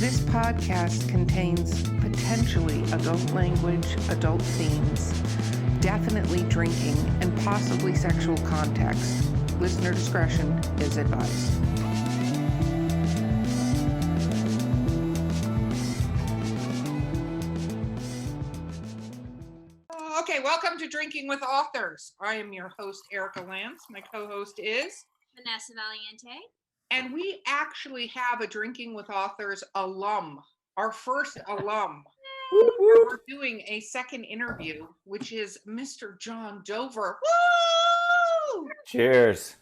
This podcast contains potentially adult language, adult themes, definitely drinking, and possibly sexual context. Listener discretion is advised. Okay, welcome to Drinking with Authors. I am your host, Erica Lance. My co-host is Vanessa Valiente. And we actually have a Drinking with Authors alum, our first alum. We're doing a second interview, which is Mr. John Dover. Woo! Cheers.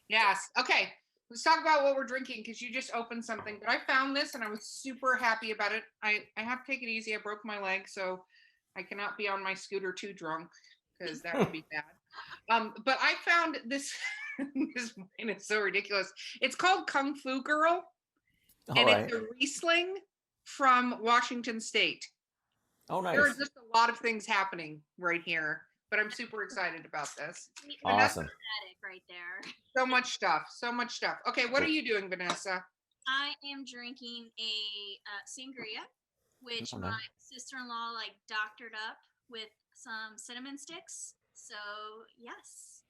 Yes. Okay. Let's talk about what we're drinking because you just opened something. But I found this and I was super happy about it. I have to take it easy. I broke my leg, so I cannot be on my scooter too drunk because that would be bad. But I found this. This wine is so ridiculous. It's called Kung Fu Girl, and it's a Riesling from Washington State. Oh, nice. There are just a lot of things happening right here, but I'm super excited about this. Awesome. Right there. So much stuff. So much stuff. Okay, what are you doing, Vanessa? I am drinking a sangria, which my sister-in-law doctored up with some cinnamon sticks. So, yes.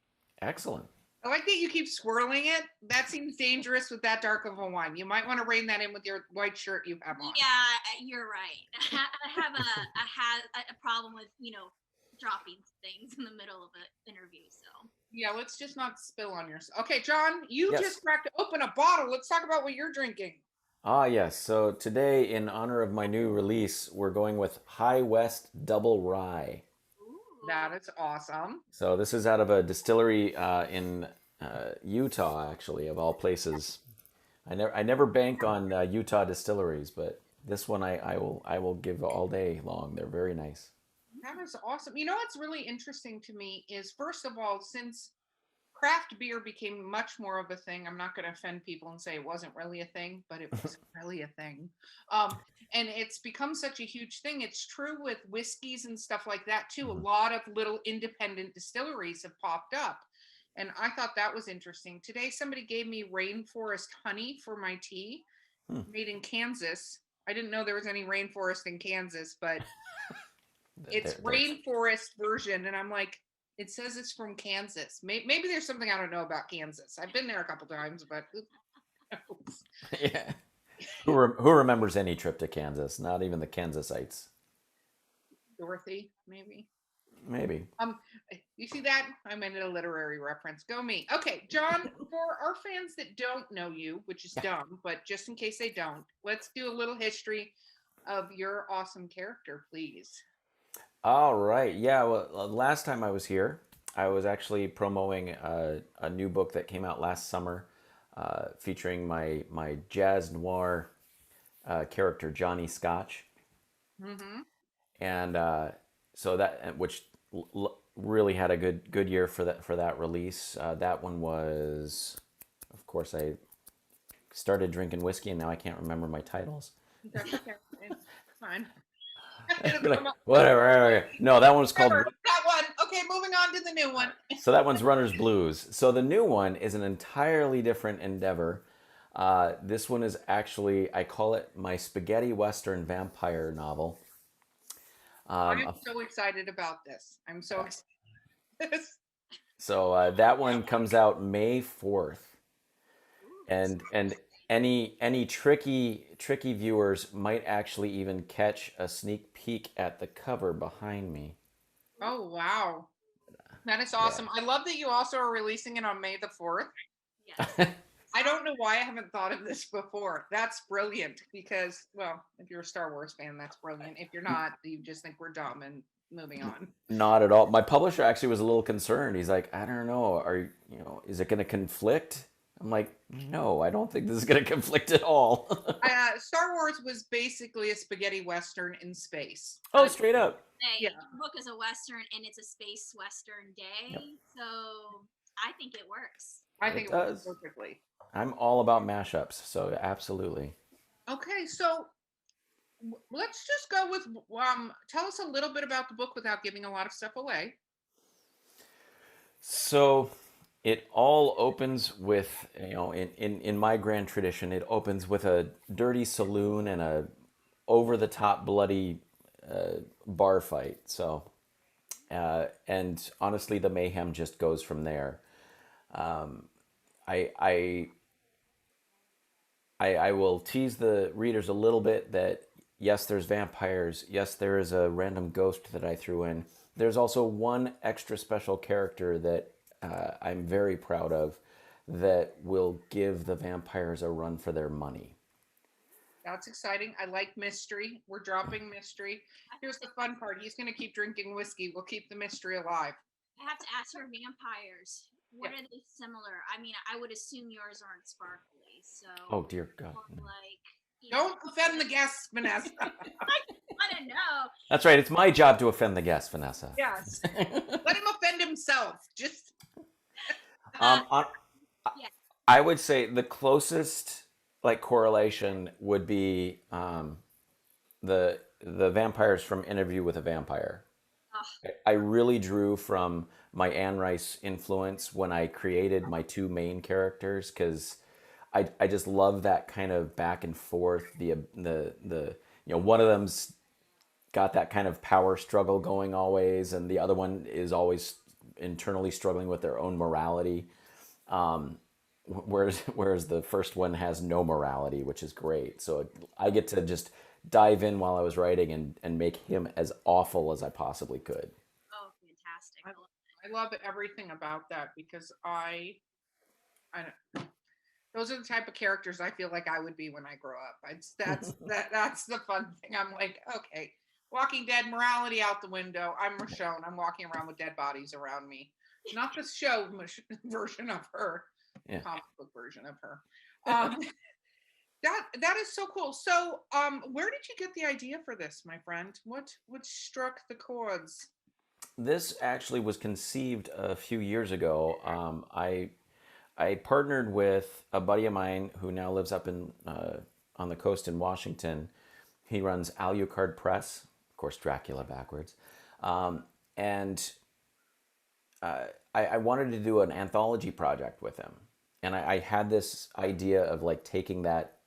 Excellent. I like that you keep swirling it. That seems dangerous with that dark of a wine. You might want to rein that in with your white shirt you have on. Yeah, you're right. I have a problem with, dropping things in the middle of an interview, so. Yeah, let's just not spill on yourself. Okay, John, you just cracked open a bottle. Let's talk about what you're drinking. Yes. So today, in honor of my new release, we're going with High West Double Rye. That is awesome. So this is out of a distillery in Utah, actually, of all places. I never bank on Utah distilleries, but this one I will give all day long. They're very nice. That is awesome. You know what's really interesting to me is, first of all, since craft beer became much more of a thing, I'm not going to offend people and say it wasn't really a thing, but it was really a thing. And it's become such a huge thing. It's true with whiskeys and stuff like that too. Mm-hmm. A lot of little independent distilleries have popped up. And I thought that was interesting. Today, somebody gave me rainforest honey for my tea, made in Kansas. I didn't know there was any rainforest in Kansas, but it's rainforest version. And I'm like, it says it's from Kansas. Maybe there's something I don't know about Kansas. I've been there a couple times, but yeah. Who remembers any trip to Kansas? Not even the Kansasites. Dorothy, maybe. Maybe. You see that? I meant a literary reference. Go me. Okay, John, for our fans that don't know you, which is dumb, but just in case they don't, let's do a little history of your awesome character, please. All right. Yeah. Well, last time I was here, I was actually promoting a new book that came out last summer, featuring my jazz-noir character, Johnny Scotch. Mm-hmm. And so that, which really had a good year for that release. That one was, of course, I started drinking whiskey, and now I can't remember my titles. That's okay. It's fine. Whatever. No, that one was called. That one. Okay, moving on to the new one. So that one's Runner's Blues. So the new one is an entirely different endeavor. This one is actually, I call it my spaghetti western vampire novel. I'm so excited about this. I'm so excited. So that one comes out May 4th. And any tricky viewers might actually even catch a sneak peek at the cover behind me. Oh, wow. That is awesome. Yeah. I love that you also are releasing it on May the 4th. Yes. I don't know why I haven't thought of this before. That's brilliant because, well, if you're a Star Wars fan, that's brilliant. If you're not, you just think we're dumb and moving on. Not at all. My publisher actually was a little concerned. He's like, I don't know. Is it going to conflict? I'm like, no, I don't think this is going to conflict at all. Star Wars was basically a spaghetti western in space. Oh, straight up. The book is a western and it's a space western day. Yep. So I think it works. I think it works perfectly. I'm all about mashups, so absolutely. Okay, so let's just go with, tell us a little bit about the book without giving a lot of stuff away. So it all opens with, in my grand tradition, it opens with a dirty saloon and a over the top bloody bar fight. So, and honestly, the mayhem just goes from there. I, I I will tease the readers a little bit that yes, there's vampires. Yes, there is a random ghost that I threw in. There's also one extra special character that I'm very proud of that will give the vampires a run for their money. That's exciting. I like mystery. We're dropping mystery. Here's the fun part. He's going to keep drinking whiskey. We'll keep the mystery alive. I have to ask for vampires. What are they similar? I mean, I would assume yours aren't sparkly. So. Oh dear God. Like. Don't offend the guests, Vanessa. I want to know. That's right. It's my job to offend the guests, Vanessa. Yes. Let him offend himself. Just. I would say the closest correlation would be the vampires from Interview with a Vampire. I really drew from my Anne Rice influence when I created my two main characters because I just love that kind of back and forth. The one of them's got that kind of power struggle going always, and the other one is always internally struggling with their own morality. Whereas the first one has no morality, which is great. So I get to just dive in while I was writing and make him as awful as I possibly could. Oh, fantastic. I love everything about that because I don't, those are the type of characters I feel like I would be when I grow up. That's the fun thing. I'm like, okay, Walking Dead, morality out the window. I'm Michonne. I'm walking around with dead bodies around me. Not the show version of her. Yeah. Comic book version of her. That is so cool. So where did you get the idea for this, my friend? What struck the chords? This actually was conceived a few years ago. I partnered with a buddy of mine who now lives up in on the coast in Washington. He runs Alucard Press, of course Dracula backwards, and I wanted to do an anthology project with him. And I had this idea of taking that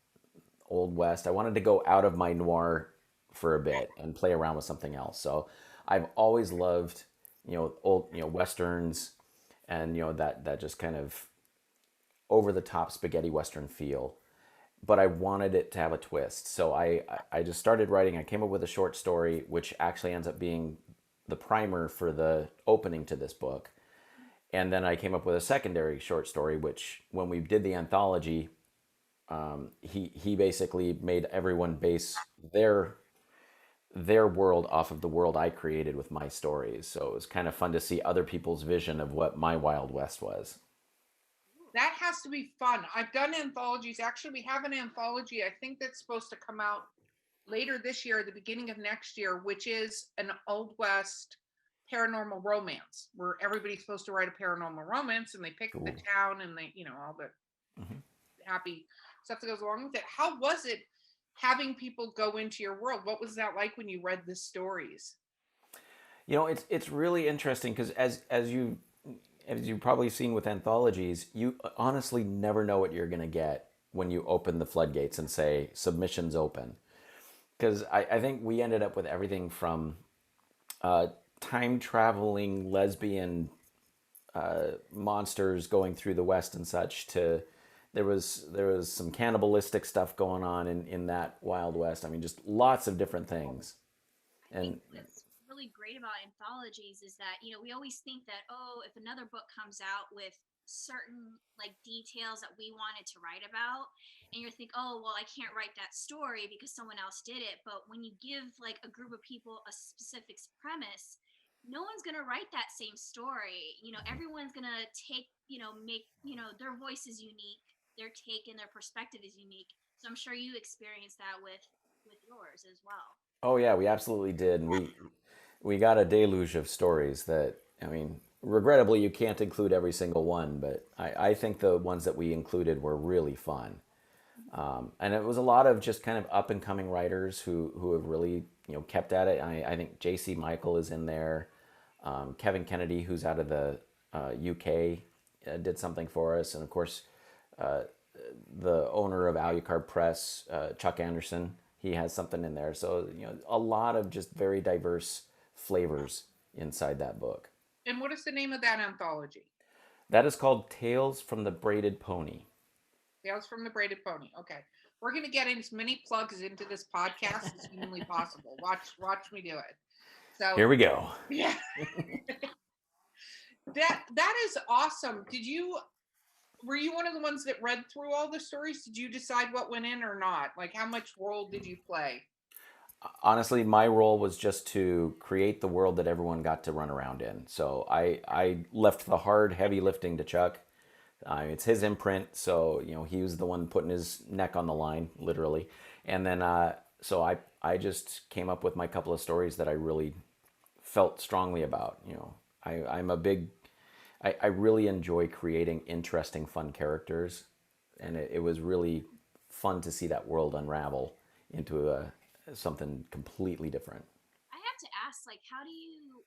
Old West. I wanted to go out of my noir for a bit and play around with something else. So I've always loved, old, Westerns and, that just kind of over the top spaghetti Western feel. But I wanted it to have a twist. So I just started writing. I came up with a short story, which actually ends up being the primer for the opening to this book. And then I came up with a secondary short story, which when we did the anthology, he basically made everyone base their world off of the world I created with my stories. So it was kind of fun to see other people's vision of what my Wild West was. That has to be fun. I've done anthologies. Actually, we have an anthology, I think that's supposed to come out later this year, the beginning of next year, which is an Old West paranormal romance where everybody's supposed to write a paranormal romance and they pick the town and they, all the happy stuff that goes along with it. How was it having people go into your world? What was that like when you read the stories? It's really interesting because as you've probably seen with anthologies, you honestly never know what you're going to get when you open the floodgates and say submissions open. Because I think we ended up with everything from time-traveling lesbian monsters going through the West and such to there was some cannibalistic stuff going on in that Wild West. I mean, just lots of different things. And what's really great about anthologies is that we always think that if another book comes out with certain details that we wanted to write about, and you're thinking, I can't write that story because someone else did it. But when you give a group of people a specific premise, no one's going to write that same story. Everyone's going to take, make, their voice is unique, their take and their perspective is unique. So I'm sure you experienced that with yours as well. Oh yeah, we absolutely did. And we got a deluge of stories that, regrettably you can't include every single one, but I think the ones that we included were really fun. And it was a lot of just kind of up and coming writers who have really, kept at it. I think J.C. Michael is in there. Kevin Kennedy, who's out of the UK, did something for us, and of course, the owner of Alucard Press, Chuck Anderson, he has something in there. So a lot of just very diverse flavors inside that book. And what is the name of that anthology? That is called Tales from the Braided Pony. Tales from the Braided Pony. Okay. We're going to get as many plugs into this podcast as humanly possible. Watch me do it. So here we go. Yeah. That is awesome. Were you one of the ones that read through all the stories? Did you decide what went in or not? Like, how much role did you play? Honestly, my role was just to create the world that everyone got to run around in. So I left the hard, heavy lifting to Chuck. It's his imprint, so he was the one putting his neck on the line, literally. And then so I just came up with my couple of stories that I really felt strongly about. I really enjoy creating interesting, fun characters, and it was really fun to see that world unravel into something completely different. I have to ask, like, how do you,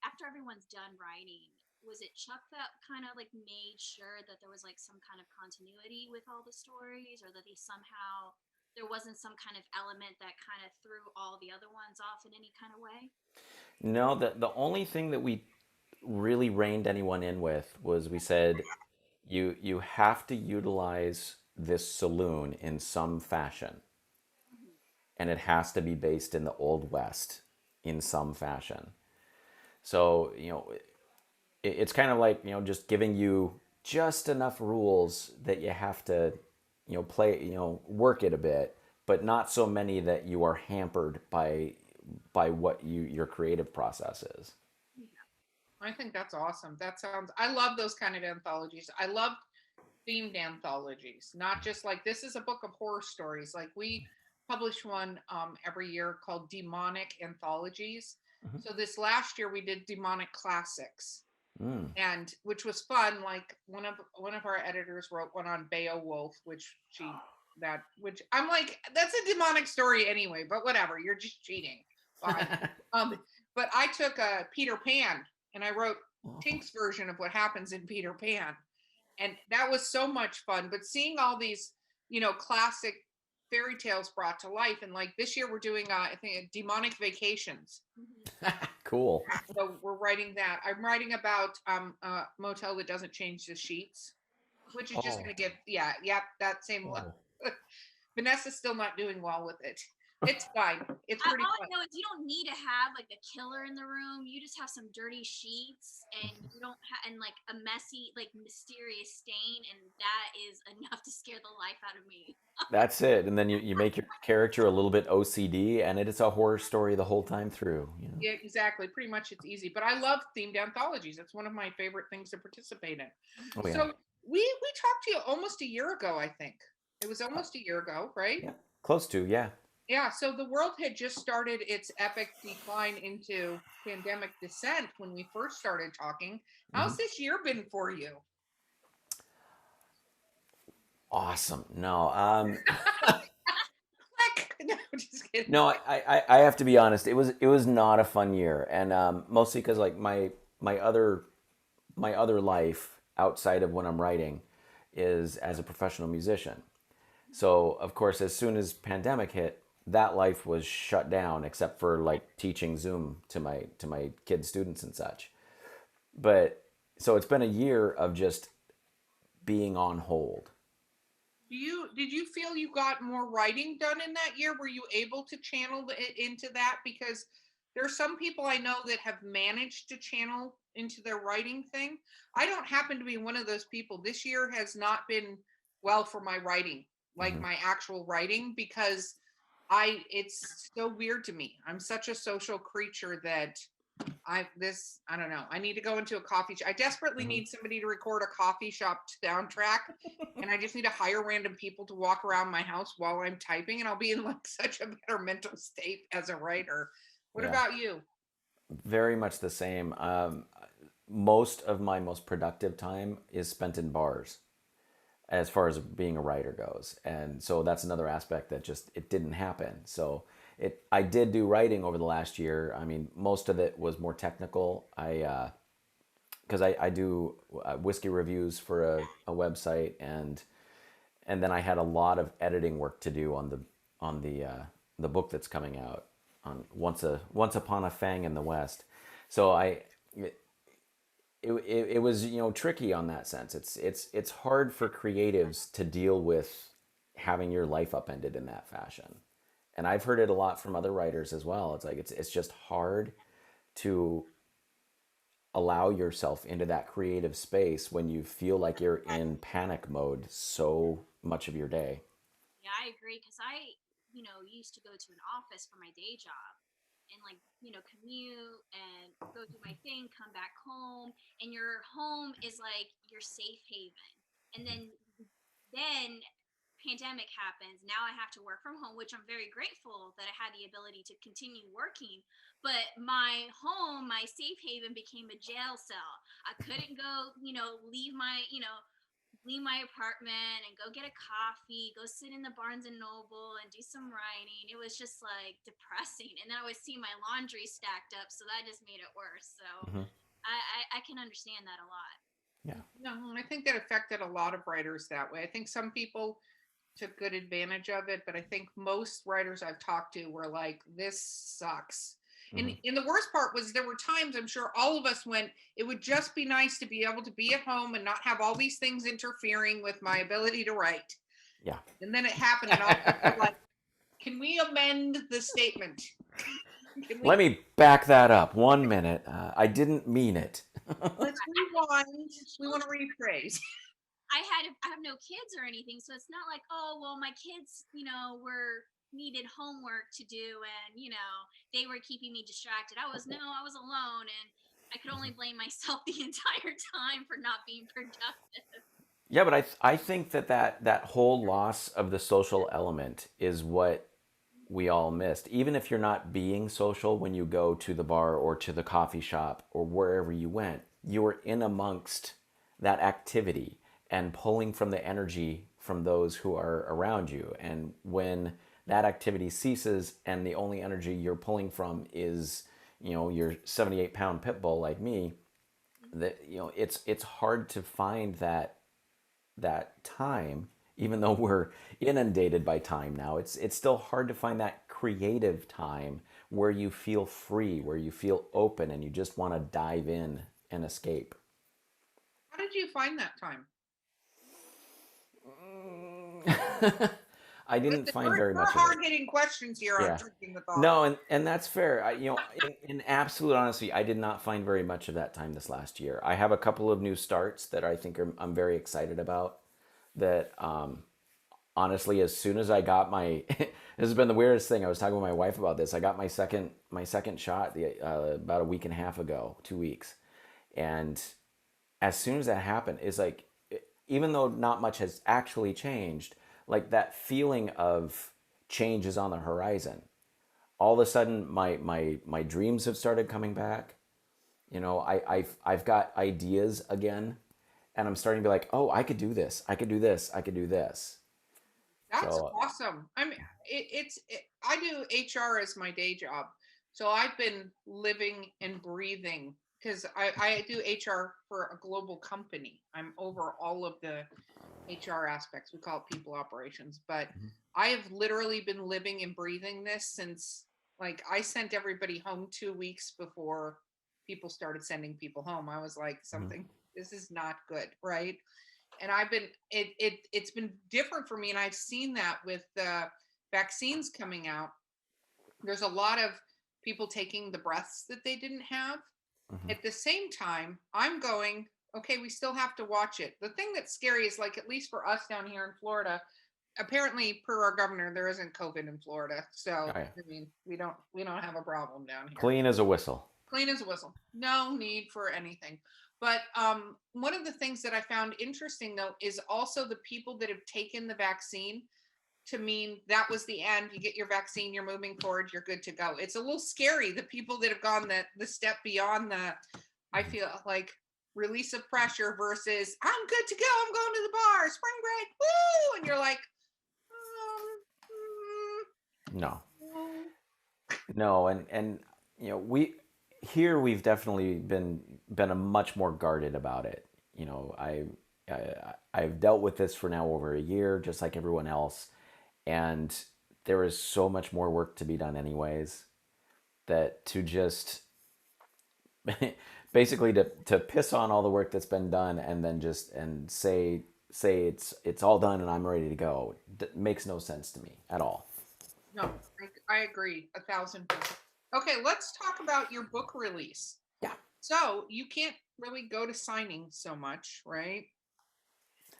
after everyone's done writing, was it Chuck that kind of like made sure that there was like some kind of continuity with all the stories, or that there wasn't some kind of element that kind of threw all the other ones off in any kind of way? No, the only thing that we really reined anyone in with was, we said, you have to utilize this saloon in some fashion, and it has to be based in the Old West in some fashion. So it's kind of like just giving you just enough rules that you have to play, work it a bit, but not so many that you are hampered by what your creative process is. I think that's awesome. I love those kind of anthologies. I love themed anthologies, not just like, this is a book of horror stories. Like, we publish one every year called Demonic Anthologies. Mm-hmm. So this last year we did Demonic Classics, and which was fun. Like, one of our editors wrote one on Beowulf, which I'm like, that's a demonic story anyway, but whatever, you're just cheating. Fine. But I took Peter Pan, and I wrote Tink's version of what happens in Peter Pan. And that was so much fun. But seeing all these, classic fairy tales brought to life. And like this year we're doing, I think, Demonic Vacations. Cool. So we're writing that. I'm writing about a motel that doesn't change the sheets, which is just going to give, that same look. Vanessa's still not doing well with it. It's fine. It's pretty all fun. I know is you don't need to have like a killer in the room. You just have some dirty sheets, and you don't have, and like a messy, like mysterious stain, and that is enough to scare the life out of me. That's it. And then you make your character a little bit OCD, and it's a horror story the whole time through. Yeah, exactly. Pretty much it's easy. But I love themed anthologies. It's one of my favorite things to participate in. Oh, yeah. So we talked to you almost a year ago, I think. It was almost a year ago, right? Yeah. Close to, yeah. Yeah, so the world had just started its epic decline into pandemic descent when we first started talking. How's this year been for you? Awesome. No, no, just kidding. No, I have to be honest. It was not a fun year, and mostly because like my other life outside of when I'm writing is as a professional musician. So of course, as soon as pandemic hit, that life was shut down, except for like teaching Zoom to my kids, students and such. But so it's been a year of just being on hold. Did you feel you got more writing done in that year? Were you able to channel it into that? Because there are some people I know that have managed to channel into their writing thing. I don't happen to be one of those people. This year has not been well for my writing, like my actual writing, because it's so weird to me. I'm such a social creature that I don't know. I need to go into a coffee shop. I desperately need somebody to record a coffee shop soundtrack, and I just need to hire random people to walk around my house while I'm typing, and I'll be in like such a better mental state as a writer. What about you? Very much the same. Most of my most productive time is spent in bars, as far as being a writer goes. And so that's another aspect that just, it didn't happen. So I did do writing over the last year. I mean, most of it was more technical. because I do whiskey reviews for a website, and then I had a lot of editing work to do on the book that's coming out on Once Upon a Fang in the West. So it was, you know, tricky on that sense. It's hard for creatives to deal with having your life upended in that fashion. And I've heard it a lot from other writers as well. It's like it's just hard to allow yourself into that creative space when you feel like you're in panic mode so much of your day. Yeah, I agree because used to go to an office for my day job and commute and go do my thing, come back home, and your home is like your safe haven. And then pandemic happens. Now I have to work from home, which I'm very grateful that I had the ability to continue working. But my home, my safe haven became a jail cell. I couldn't go, leave my apartment and go get a coffee, go sit in the Barnes and Noble and do some writing. It was just like depressing. And then I would see my laundry stacked up. So that just made it worse. So Mm-hmm. I can understand that a lot. Yeah. No, and I think that affected a lot of writers that way. I think some people took good advantage of it, but I think most writers I've talked to were like, this sucks. Mm-hmm. And the worst part was there were times, I'm sure all of us went, it would just be nice to be able to be at home and not have all these things interfering with my ability to write. Yeah. And then it happened, and I was like, can we amend the statement? Let me back that up 1 minute. I didn't mean it. Let's rewind. We want to rephrase. I have no kids or anything, so it's not like, oh well, my kids needed homework to do, and they were keeping me distracted. I was alone, and I could only blame myself the entire time for not being productive. Yeah, but I think that whole loss of the social element is what we all missed. Even if you're not being social when you go to the bar or to the coffee shop or wherever you went, you were in amongst that activity and pulling from the energy from those who are around you. And when that activity ceases and the only energy you're pulling from is, your 78-pound pit bull like me, that it's hard to find that time. Even though we're inundated by time now, it's still hard to find that creative time where you feel free, where you feel open, and you just want to dive in and escape. How did you find that time? I didn't find very much of it. Hard-hitting questions here on Drinking the Thought. No, and that's fair. In absolute honesty, I did not find very much of that time this last year. I have a couple of new starts that I think I'm very excited about. That honestly, as soon as I got my, this has been the weirdest thing. I was talking with my wife about this. I got my second shot about a week and a half ago, 2 weeks, and as soon as that happened, it's like, even though not much has actually changed, like that feeling of change is on the horizon. All of a sudden, my dreams have started coming back. I've got ideas again, and I'm starting to be like, oh, I could do this. I could do this. I could do this. That's awesome. I mean, I do HR as my day job, so I've been living and breathing because I do HR for a global company. I'm over all of the HR aspects. We call it people operations, but I have literally been living and breathing this since, like, I sent everybody home 2 weeks before people started sending people home. I was like, this is not good, right? And it's been different for me, and I've seen that with the vaccines coming out. There's a lot of people taking the breaths that they didn't have. At the same time, I'm going, okay, we still have to watch it. The thing that's scary is, like, at least for us down here in Florida, apparently per our governor, there isn't COVID in Florida. So I mean, we don't have a problem down here. Clean as a whistle. Clean as a whistle. No need for anything. But one of the things that I found interesting, though, is also the people that have taken the vaccine to mean that was the end. You get your vaccine, you're moving forward, you're good to go. It's a little scary, the people that have gone the step beyond that, I feel like, release of pressure versus, I'm good to go, I'm going to the bar, spring break, woo! And you're like, no, and here we've definitely been a much more guarded about it. You know, I've dealt with this for now over a year, just like everyone else, and there is so much more work to be done, anyways. That to just basically to piss on all the work that's been done and then just and say it's all done and I'm ready to go makes no sense to me at all. No, I agree 1,000%. Okay, let's talk about your book release. Yeah. So you can't really go to signings so much, right?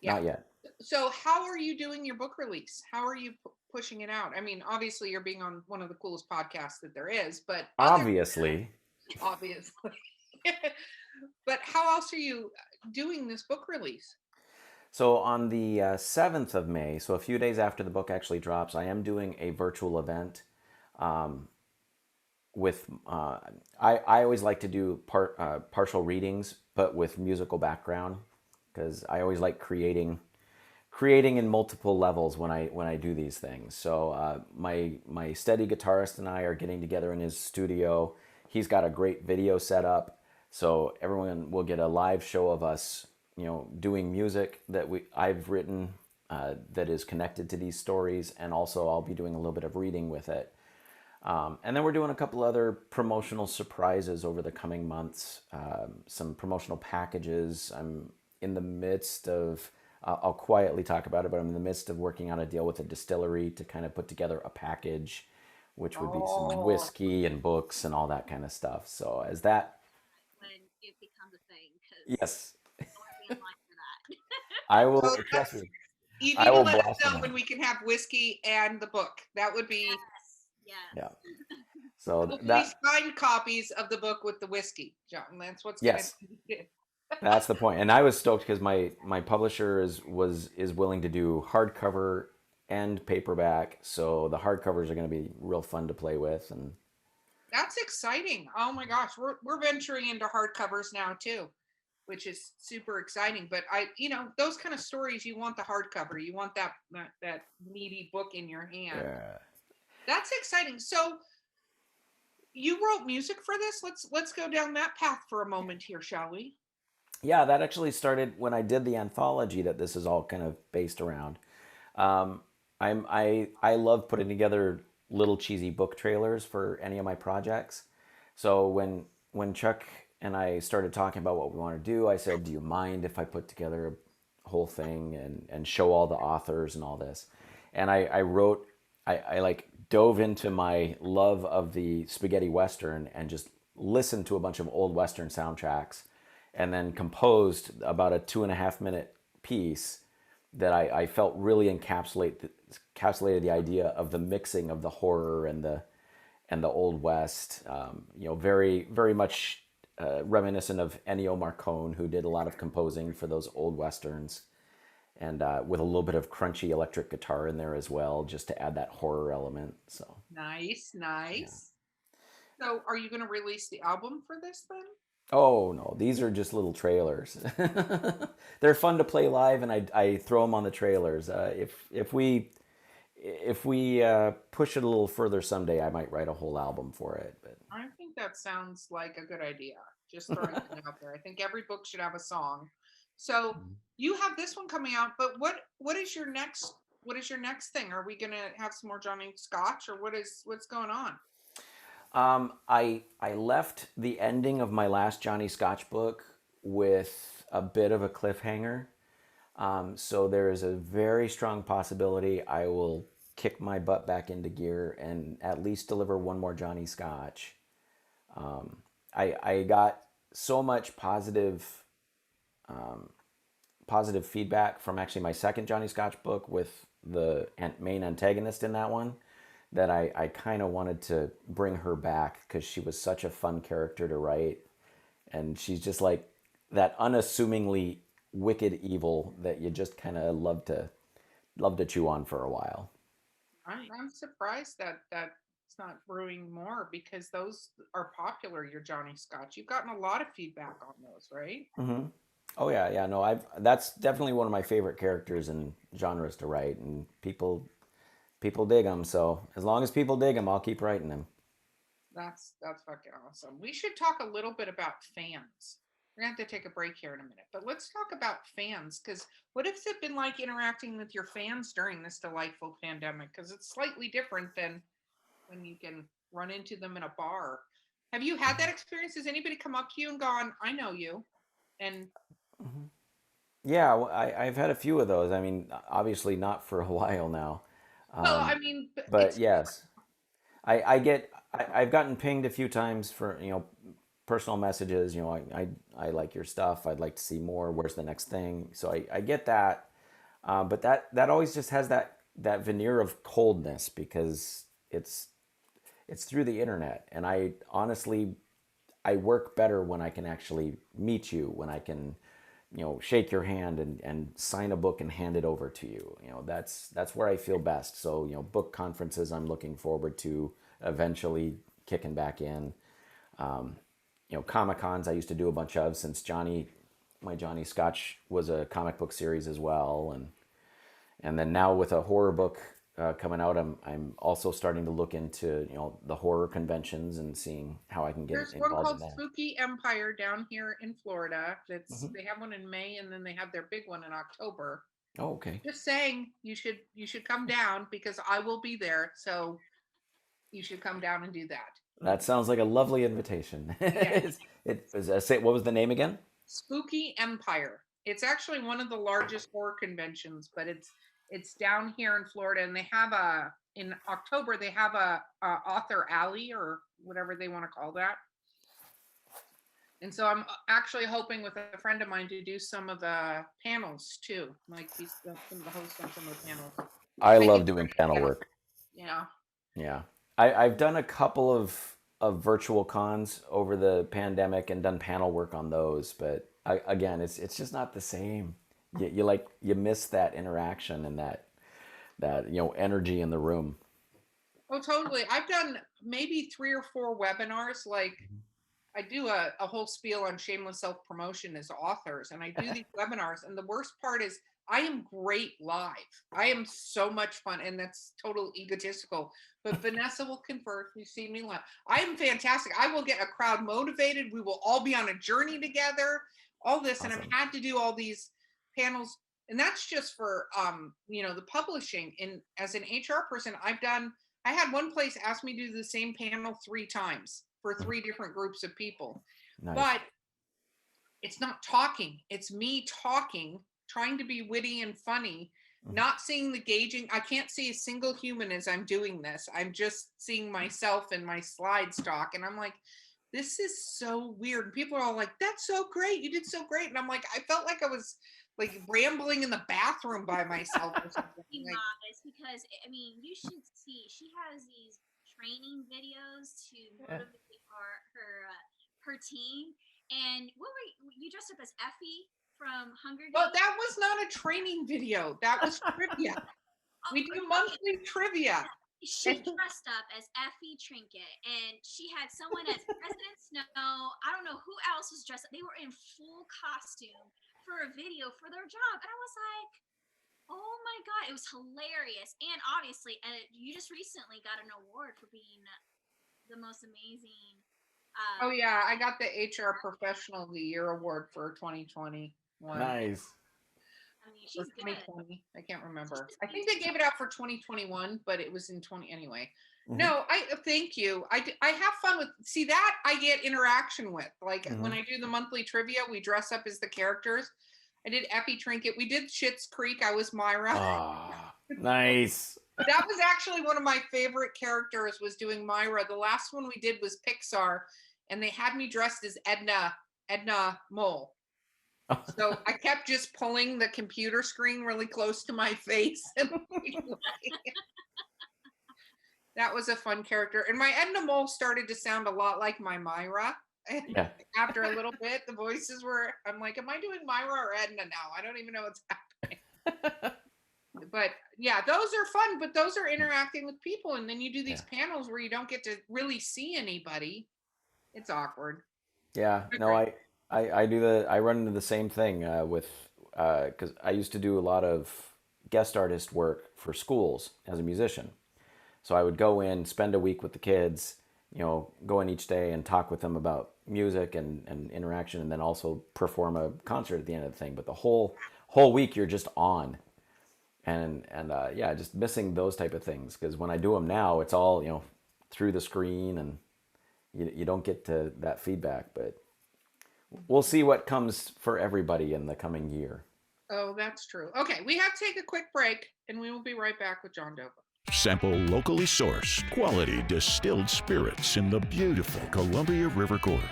Not yet. So how are you doing your book release? How are you pushing it out? I mean, obviously you're being on one of the coolest podcasts that there is, but Obviously. obviously. But how else are you doing this book release? So on the 7th of May, so a few days after the book actually drops, I am doing a virtual event with I always like to do partial readings, but with musical background, because I always like creating in multiple levels when I do these things. So my steady guitarist and I are getting together in his studio. He's got a great video set up, so everyone will get a live show of us, you know, doing music that I've written that is connected to these stories, and also I'll be doing a little bit of reading with it. And then we're doing a couple other promotional surprises over the coming months, some promotional packages. I'm in the midst of, I'll quietly talk about it, but I'm in the midst of working out a deal with a distillery to kind of put together a package, which would be some whiskey and books and all that kind of stuff. So as that, when it becomes a thing, because yes, I want to be in line for that. I will, So trust me, you I need to will let us blast know them when out. we can have whiskey and the book. That would be Yes. Yeah. So hopefully signed copies of the book with the whiskey, John. That's what's going yes, to be. that's the point. And I was stoked because my publisher is willing to do hardcover and paperback. So the hardcovers are going to be real fun to play with. And That's exciting. Oh my gosh, we're venturing into hardcovers now too, which is super exciting. But those kind of stories, you want the hardcover. You want that meaty book in your hand. yeah. That's exciting. So you wrote music for this? Let's go down that path for a moment here, shall we? Yeah, that actually started when I did the anthology that this is all kind of based around. Um, I love putting together little cheesy book trailers for any of my projects. So when Chuck and I started talking about what we want to do, I said, "Do you mind if I put together a whole thing and show all the authors and all this?" And I wrote, I like dove into my love of the spaghetti western and just listened to a bunch of old western soundtracks, and then composed about a 2.5 minute piece that I felt really encapsulated the idea of the mixing of the horror and the old west. Very very much reminiscent of Ennio Morricone, who did a lot of composing for those old westerns, and with a little bit of crunchy electric guitar in there as well, just to add that horror element. So Nice. yeah. So are you going to release the album for this then? Oh no, these are just little trailers. They're fun to play live, and I throw them on the trailers. If we push it a little further someday, I might write a whole album for it. But I think that sounds like a good idea. Just throwing it out there. I think every book should have a song. So you have this one coming out, but what is your next thing? Are we gonna have some more Johnny Scotch, or what's going on? I left the ending of my last Johnny Scotch book with a bit of a cliffhanger. So there is a very strong possibility I will kick my butt back into gear and at least deliver one more Johnny Scotch. I got so much positive feedback from actually my second Johnny Scotch book with the main antagonist in that one, that I kind of wanted to bring her back because she was such a fun character to write. And she's just like that unassumingly wicked evil that you just kind of love to chew on for a while. I'm surprised that it's not brewing more, because those are popular. Your Johnny Scotch. You've gotten a lot of feedback on those, right? Hmm. Oh yeah. No, that's definitely one of my favorite characters and genres to write, and people dig them. So as long as people dig them, I'll keep writing them. That's fucking awesome. We should talk a little bit about fans. We're gonna have to take a break here in a minute, but let's talk about fans, because what has it been like interacting with your fans during this delightful pandemic? Because it's slightly different than when you can run into them in a bar. Have you had that experience? Has anybody come up to you and gone, "I know you," and Mhm. Yeah, well, I've had a few of those. I mean, obviously not for a while now, well, I um, mean, but it's yes, I've gotten pinged a few times for, personal messages. I like your stuff. I'd like to see more. Where's the next thing? So I get that, but that always just has that veneer of coldness because it's through the internet, and I honestly I work better when I can actually meet you, when I can, shake your hand and sign a book and hand it over to you. That's where I feel best. So, book conferences I'm looking forward to eventually kicking back in. Comic cons I used to do a bunch of since my Johnny Scotch was a comic book series as well, and then now with a horror book coming out, I'm also starting to look into the horror conventions and seeing how I can get there's one involved in called that. Spooky Empire down here in Florida. That's Hmm. they have one in May and then they have their big one in October. Oh, okay. Just saying, you should come down because I will be there. So you should come down and do that. That sounds like a lovely invitation. Yeah, What was the name again? Spooky Empire. It's actually one of the largest horror conventions, but it's down here in Florida, and they have a in October they have a author alley or whatever they want to call that. And so I'm actually hoping with a friend of mine to do some of the panels too, like be some of the hosts on some of the panels. I I love think, doing panel yeah, work. yeah. Yeah. I've done a couple of virtual cons over the pandemic and done panel work on those, but again, it's just not the same. You miss that interaction and that energy in the room. Oh, totally. I've done maybe 3 or 4 webinars. Like I do a whole spiel on shameless self promotion as authors, and I do these webinars. And the worst part is, I am great live. I am so much fun, and that's total egotistical. But Vanessa will convert. You see me live. I am fantastic. I will get a crowd motivated. We will all be on a journey together. All this, and I've Awesome. had to do all these panels, and that's just for the publishing. And as an HR person, I had one place ask me to do the same panel 3 times for Mhm. 3 different groups of people. Nice. But it's not talking, it's me talking, trying to be witty and funny, Mhm. not seeing the gauging. I can't see a single human as I'm doing this. I'm just seeing myself and my slide stock. And I'm like, this is so weird. And people are all like, that's so great. You did so great. And I'm like, I felt like I was like rambling in the bathroom by myself or something. Be Like, modest because I mean you should see she has these training videos to Yeah. motivate her team. And what were you dressed up as Effie from Hunger well, Games? that was not a training video. That was trivia. Oh, We do okay. monthly trivia. She dressed up as Effie Trinket, and she had someone as President Snow. I don't know who else was dressed up. They were in full costume for a video for their job, and I was like, "Oh my god!" It was hilarious, and obviously, you just recently got an award for being the most amazing. Oh Uh, yeah, I got the HR Professional of the Year award for 2021 Nice. I mean, or she's good. 2020. I can't She's remember. just I think they gave it out for 2021, but it was in 20 anyway. Hmm. No, I thank you. I have fun with. See that I get interaction with. Like when Hmm. I do the monthly trivia, we dress up as the characters. I did Effie Trinket. We did Schitt's Creek. I was Myra. Ah, nice. That was actually one of my favorite characters, was doing Myra. The last one we did was Pixar, and they had me dressed as Edna Mole. So I kept just pulling the computer screen really close to my face. And that was a fun character. And my Edna Mole started to sound a lot like my Myra. And Yeah. after a little bit, the voices were, I'm like, am I doing Myra or Edna now? I don't even know what's happening. But yeah, those are fun, but those are interacting with people. And then you do these Yeah. panels where you don't get to really see anybody. It's awkward. Yeah. They're No, great. I run into the same thing with because I used to do a lot of guest artist work for schools as a musician. So I would go in, spend a week with the kids, go in each day and talk with them about music and interaction, and then also perform a concert at the end of the thing. But the whole week you're just on, and yeah, just missing those type of things, because when I do them now, it's all through the screen, and you don't get to that feedback. But we'll see what comes for everybody in the coming year. Oh, that's true. Okay, we have to take a quick break, and we will be right back with John Dover. Sample locally sourced, quality distilled spirits in the beautiful Columbia River Gorge.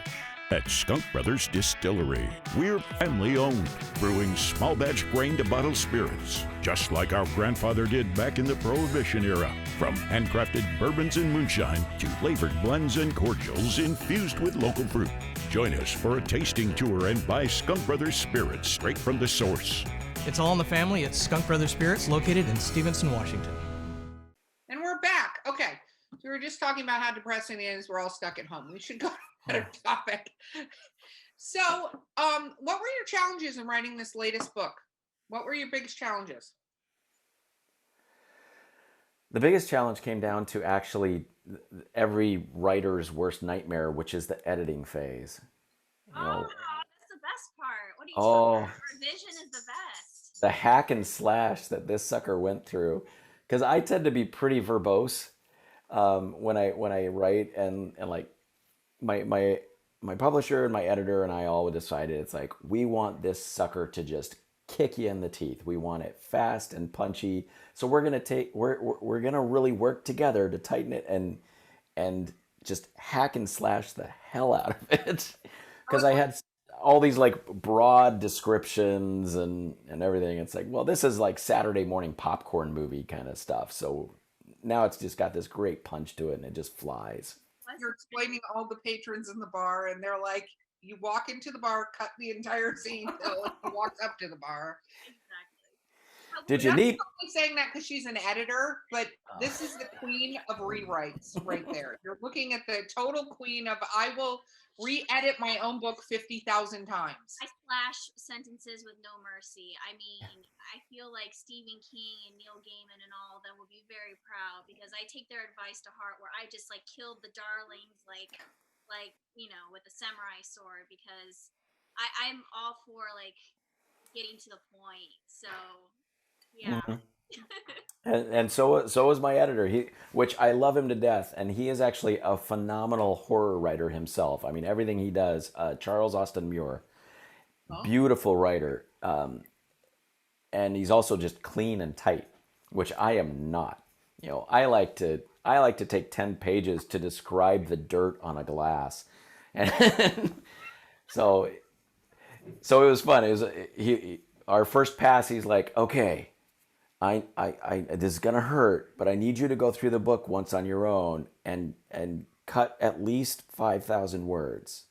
At Skunk Brothers Distillery, we're family owned, brewing small batch grain to bottle spirits, just like our grandfather did back in the Prohibition era. From handcrafted bourbons and moonshine to flavored blends and cordials infused with local fruit. Join us for a tasting tour and buy Skunk Brothers spirits straight from the source. It's all in the family at Skunk Brothers Spirits, located in Stevenson, Washington. And we're back. Okay, so we were just talking about how depressing it is. We're all stuck at home. We should go to a better topic. So, what were your challenges in writing this latest book? What were your biggest challenges? The biggest challenge came down to actually every writer's worst nightmare, which is the editing phase. Oh, that's the best part. What are you Oh. talking about? Revision is the best. The hack and slash that this sucker went through, because I tend to be pretty verbose when I write, and like my publisher and my editor and I all decided, it's like, we want this sucker to just kick you in the teeth. We want it fast and punchy. So we're gonna really work together to tighten it and just hack and slash the hell out of it. Because I had all these like broad descriptions and everything. It's like, well, this is like Saturday morning popcorn movie kind of stuff. So now it's just got this great punch to it, and it just flies. You're explaining all the patrons in the bar, and they're like, you walk into the bar, cut the entire scene till you walk up to the bar. Exactly. Did you I'm need? only saying that because she's an editor, but this is the queen of rewrites right there. You're looking at the total queen of, I will re-edit my own book 50,000 times. I slash sentences with no mercy. I mean, I feel like Stephen King and Neil Gaiman and all of them would be very proud, because I take their advice to heart, where I just like killed the darlings like with a samurai sword, because I'm all for like getting to the point. So yeah. Mhm. And so is my editor, which I love him to death, and he is actually a phenomenal horror writer himself. I mean, everything he does. Charles Austin Muir, beautiful writer, and he's also just clean and tight, which I am not. I like to take 10 pages to describe the dirt on a glass, and so it was fun. It was our first pass. He's like, okay. I this is gonna hurt, but I need you to go through the book once on your own and cut at least 5,000 words.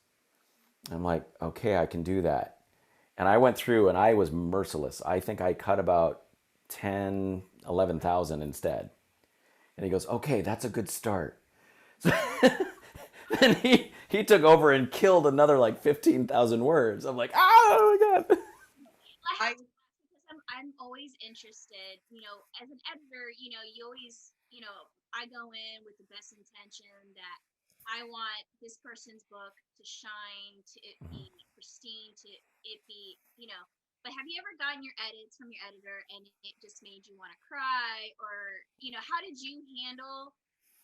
I'm like, okay, I can do that. And I went through and I was merciless. I think I cut about 11,000 instead. And he goes, okay, that's a good start. Then he took over and killed another like 15,000 words. I'm like, oh my God. I'm always interested, as an editor, you always, I go in with the best intention that I want this person's book to shine, to it be pristine, to it be, but have you ever gotten your edits from your editor and it just made you want to cry? Or, how did you handle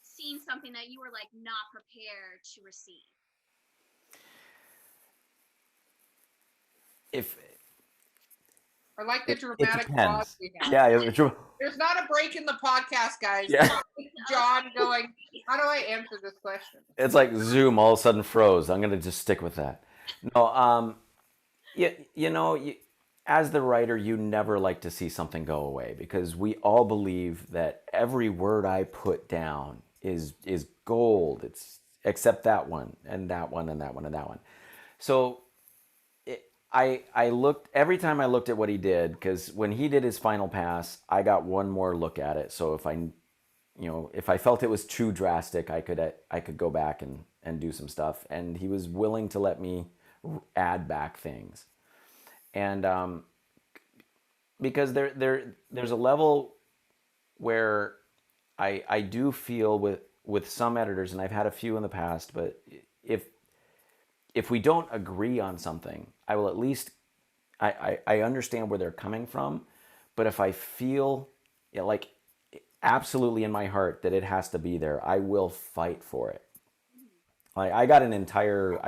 seeing something that you were like not prepared to receive? I like the dramatic pause we have. Yeah, there's not a break in the podcast, guys. Yeah. John going, how do I answer this question? It's like Zoom all of a sudden froze. I'm gonna just stick with that. No, as the writer, you never like to see something go away, because we all believe that every word I put down is gold. It's except that one and that one and that one and that one. So I looked every time I looked at what he did, because when he did his final pass, I got one more look at it. So if I felt it was too drastic, I could go back and do some stuff. And he was willing to let me add back things. And because there's a level where I do feel with some editors, and I've had a few in the past, but if we don't agree on something, I will at least I understand where they're coming from, but if I feel like absolutely in my heart that it has to be there, I will fight for it. Like I got an entire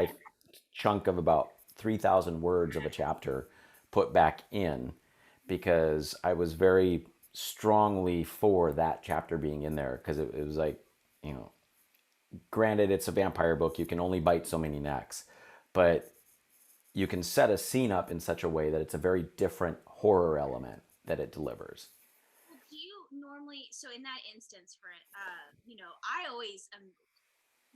chunk of about 3,000 words of a chapter put back in because I was very strongly for that chapter being in there because it was like, you know, granted it's a vampire book, you can only bite so many necks, but you can set a scene up in such a way that it's a very different horror element that it delivers. Well, do you normally, so in that instance, I always am,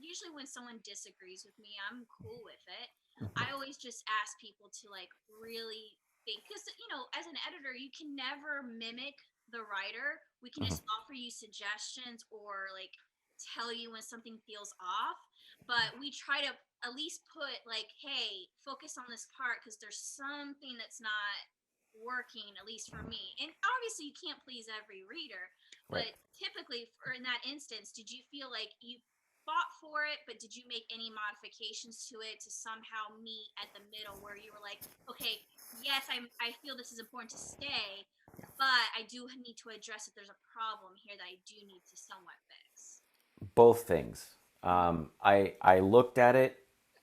usually when someone disagrees with me, I'm cool with it. I always just ask people to like really think, because, as an editor, you can never mimic the writer. We can just offer you suggestions or like tell you when something feels off, but we try to at least put like, hey, focus on this part because there's something that's not working, at least for me. And obviously you can't please every reader, but typically in that instance, did you feel like you fought for it, but did you make any modifications to it to somehow meet at the middle where you were like, okay, yes, I feel this is important to stay, but I do need to address that there's a problem here that I do need to somewhat fix? Both things. I looked at it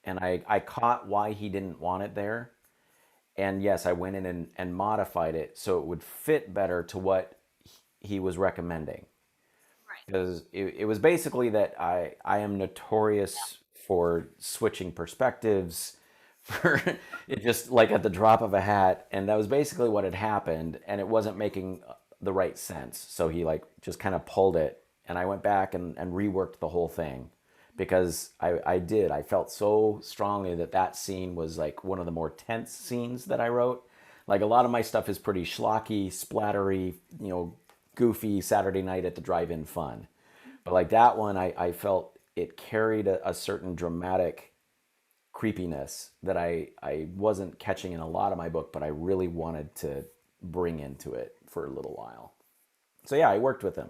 and I caught why he didn't want it there. And yes, I went in and modified it so it would fit better to what he was recommending. Right. Because it was basically that I am notorious for switching perspectives, for it just like at the drop of a hat. And that was basically what had happened. And it wasn't making the right sense. So he like just kind of pulled it. And I went back and reworked the whole thing because I felt so strongly that scene was like one of the more tense scenes that I wrote. Like a lot of my stuff is pretty schlocky, splattery, goofy Saturday night at the drive-in fun. But like that one, I felt it carried a certain dramatic creepiness that I wasn't catching in a lot of my book, but I really wanted to bring into it for a little while. So yeah, I worked with him.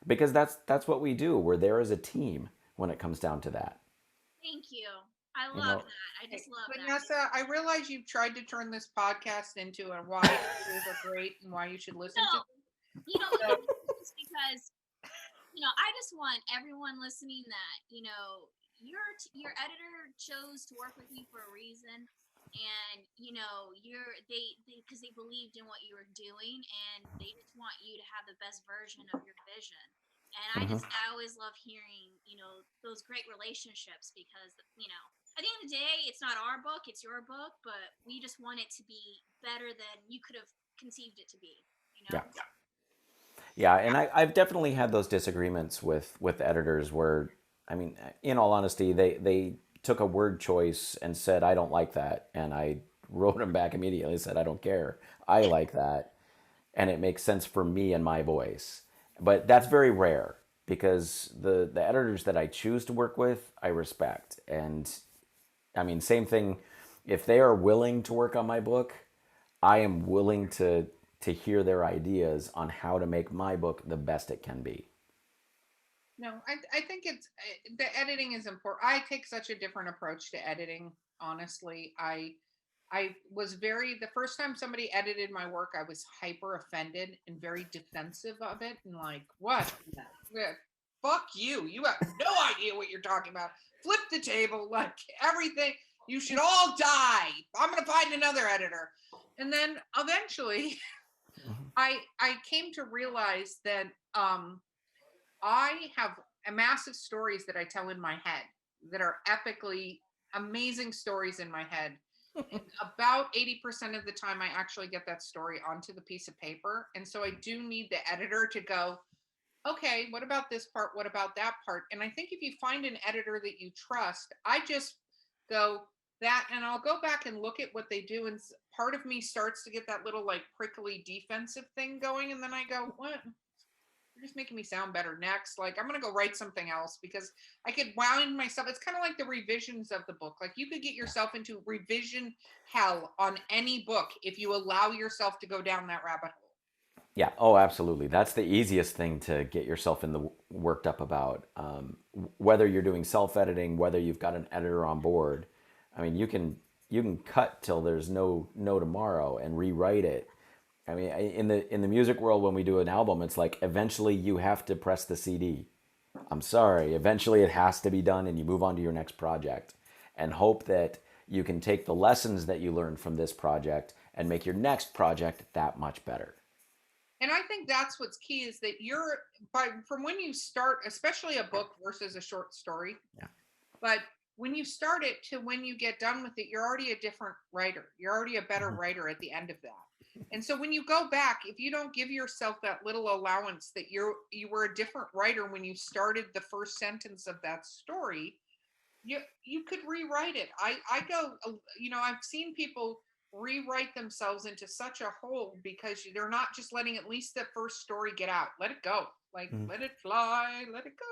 Because that's what we do. We're there as a team when it comes down to that. Thank you. I love that. I just love that. Vanessa, I realize you've tried to turn this podcast into a why editors are great and why you should listen to them. It's because, I just want everyone listening that, your editor chose to work with you for a reason. And because they believed in what you were doing and they just want you to have the best version of your vision. And I always love hearing, those great relationships because, at the end of the day, it's not our book, it's your book, but we just want it to be better than you could have conceived it to be, Yeah, and I've definitely had those disagreements with editors where, I mean, in all honesty, they took a word choice and said, I don't like that. And I wrote him back immediately and said, I don't care. I like that. And it makes sense for me and my voice. But that's very rare because the editors that I choose to work with, I respect. And I mean, same thing, if they are willing to work on my book, I am willing to hear their ideas on how to make my book the best it can be. No, I think the editing is important. I take such a different approach to editing. Honestly, I was the first time somebody edited my work, I was hyper offended and very defensive of it. And like, what? Fuck you. You have no idea what you're talking about. Flip the table, like everything. You should all die. I'm going to find another editor. And then eventually I came to realize that, I have massive stories that I tell in my head that are epically amazing stories in my head. And about 80% of the time, I actually get that story onto the piece of paper. And so I do need the editor to go, okay, what about this part? What about that part? And I think if you find an editor that you trust, I just go that, and I'll go back and look at what they do. And part of me starts to get that little like prickly defensive thing going. And then I go, what? You're just making me sound better next. Like, I'm going to go write something else because I could wound myself. It's kind of like the revisions of the book. Like, you could get yourself into revision hell on any book if you allow yourself to go down that rabbit hole. Yeah. Oh, absolutely. That's the easiest thing to get yourself in the worked up about. Whether you're doing self-editing, whether you've got an editor on board. I mean, you can cut till there's no tomorrow and rewrite it. I mean, in the music world, when we do an album, it's like eventually you have to press the CD. I'm sorry. Eventually, it has to be done, and you move on to your next project, and hope that you can take the lessons that you learned from this project and make your next project that much better. And I think that's what's key is that from when you start, especially a book versus a short story. Yeah. But when you start it to when you get done with it, you're already a different writer. You're already a better writer at the end of that. And so when you go back, if you don't give yourself that little allowance that you were a different writer when you started the first sentence of that story, you could rewrite it. I've seen people rewrite themselves into such a hole because they're not just letting at least the first story get out. Let it go. Like let it fly, let it go.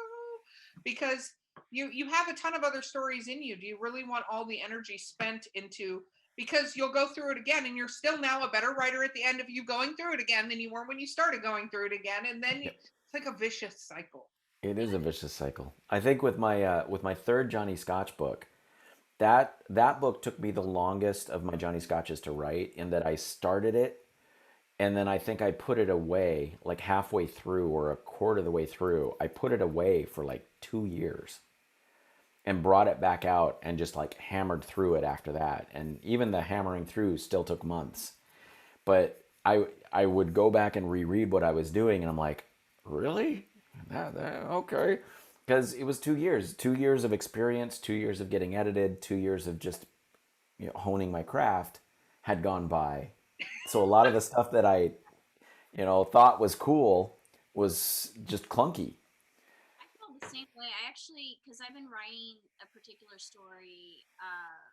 Because you have a ton of other stories in you. Do you really want all the energy spent into, because you'll go through it again and you're still now a better writer at the end of you going through it again than you were when you started going through it again, and then it's like a vicious cycle. It is a vicious cycle. I think with my third Johnny Scotch book, that book took me the longest of my Johnny Scotches to write, in that I started it and then I think I put it away like halfway through or a quarter of the way through. I put it away for like 2 years and brought it back out and just like hammered through it after that. And even the hammering through still took months. But I would go back and reread what I was doing and I'm like, really? Okay. Because it was 2 years of experience, 2 years of getting edited, 2 years of just honing my craft had gone by. So a lot of the stuff that I thought was cool was just clunky. I feel the same way. I actually, because I've been writing a particular story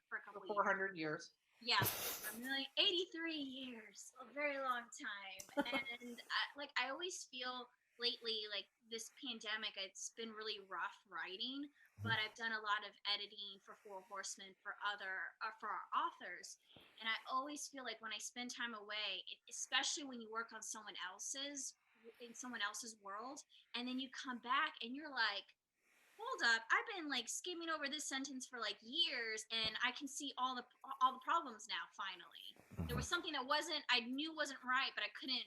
for a couple For 400 years. Yeah, a million, 83 years, a very long time. And I always feel lately, like this pandemic, it's been really rough writing, but I've done a lot of editing for Four Horsemen for for our authors. And I always feel like when I spend time away, especially when you work on in someone else's world, and then you come back and you're like, hold up, I've been like skimming over this sentence for like years and I can see all the problems now. Finally, there was something that I knew wasn't right, but I couldn't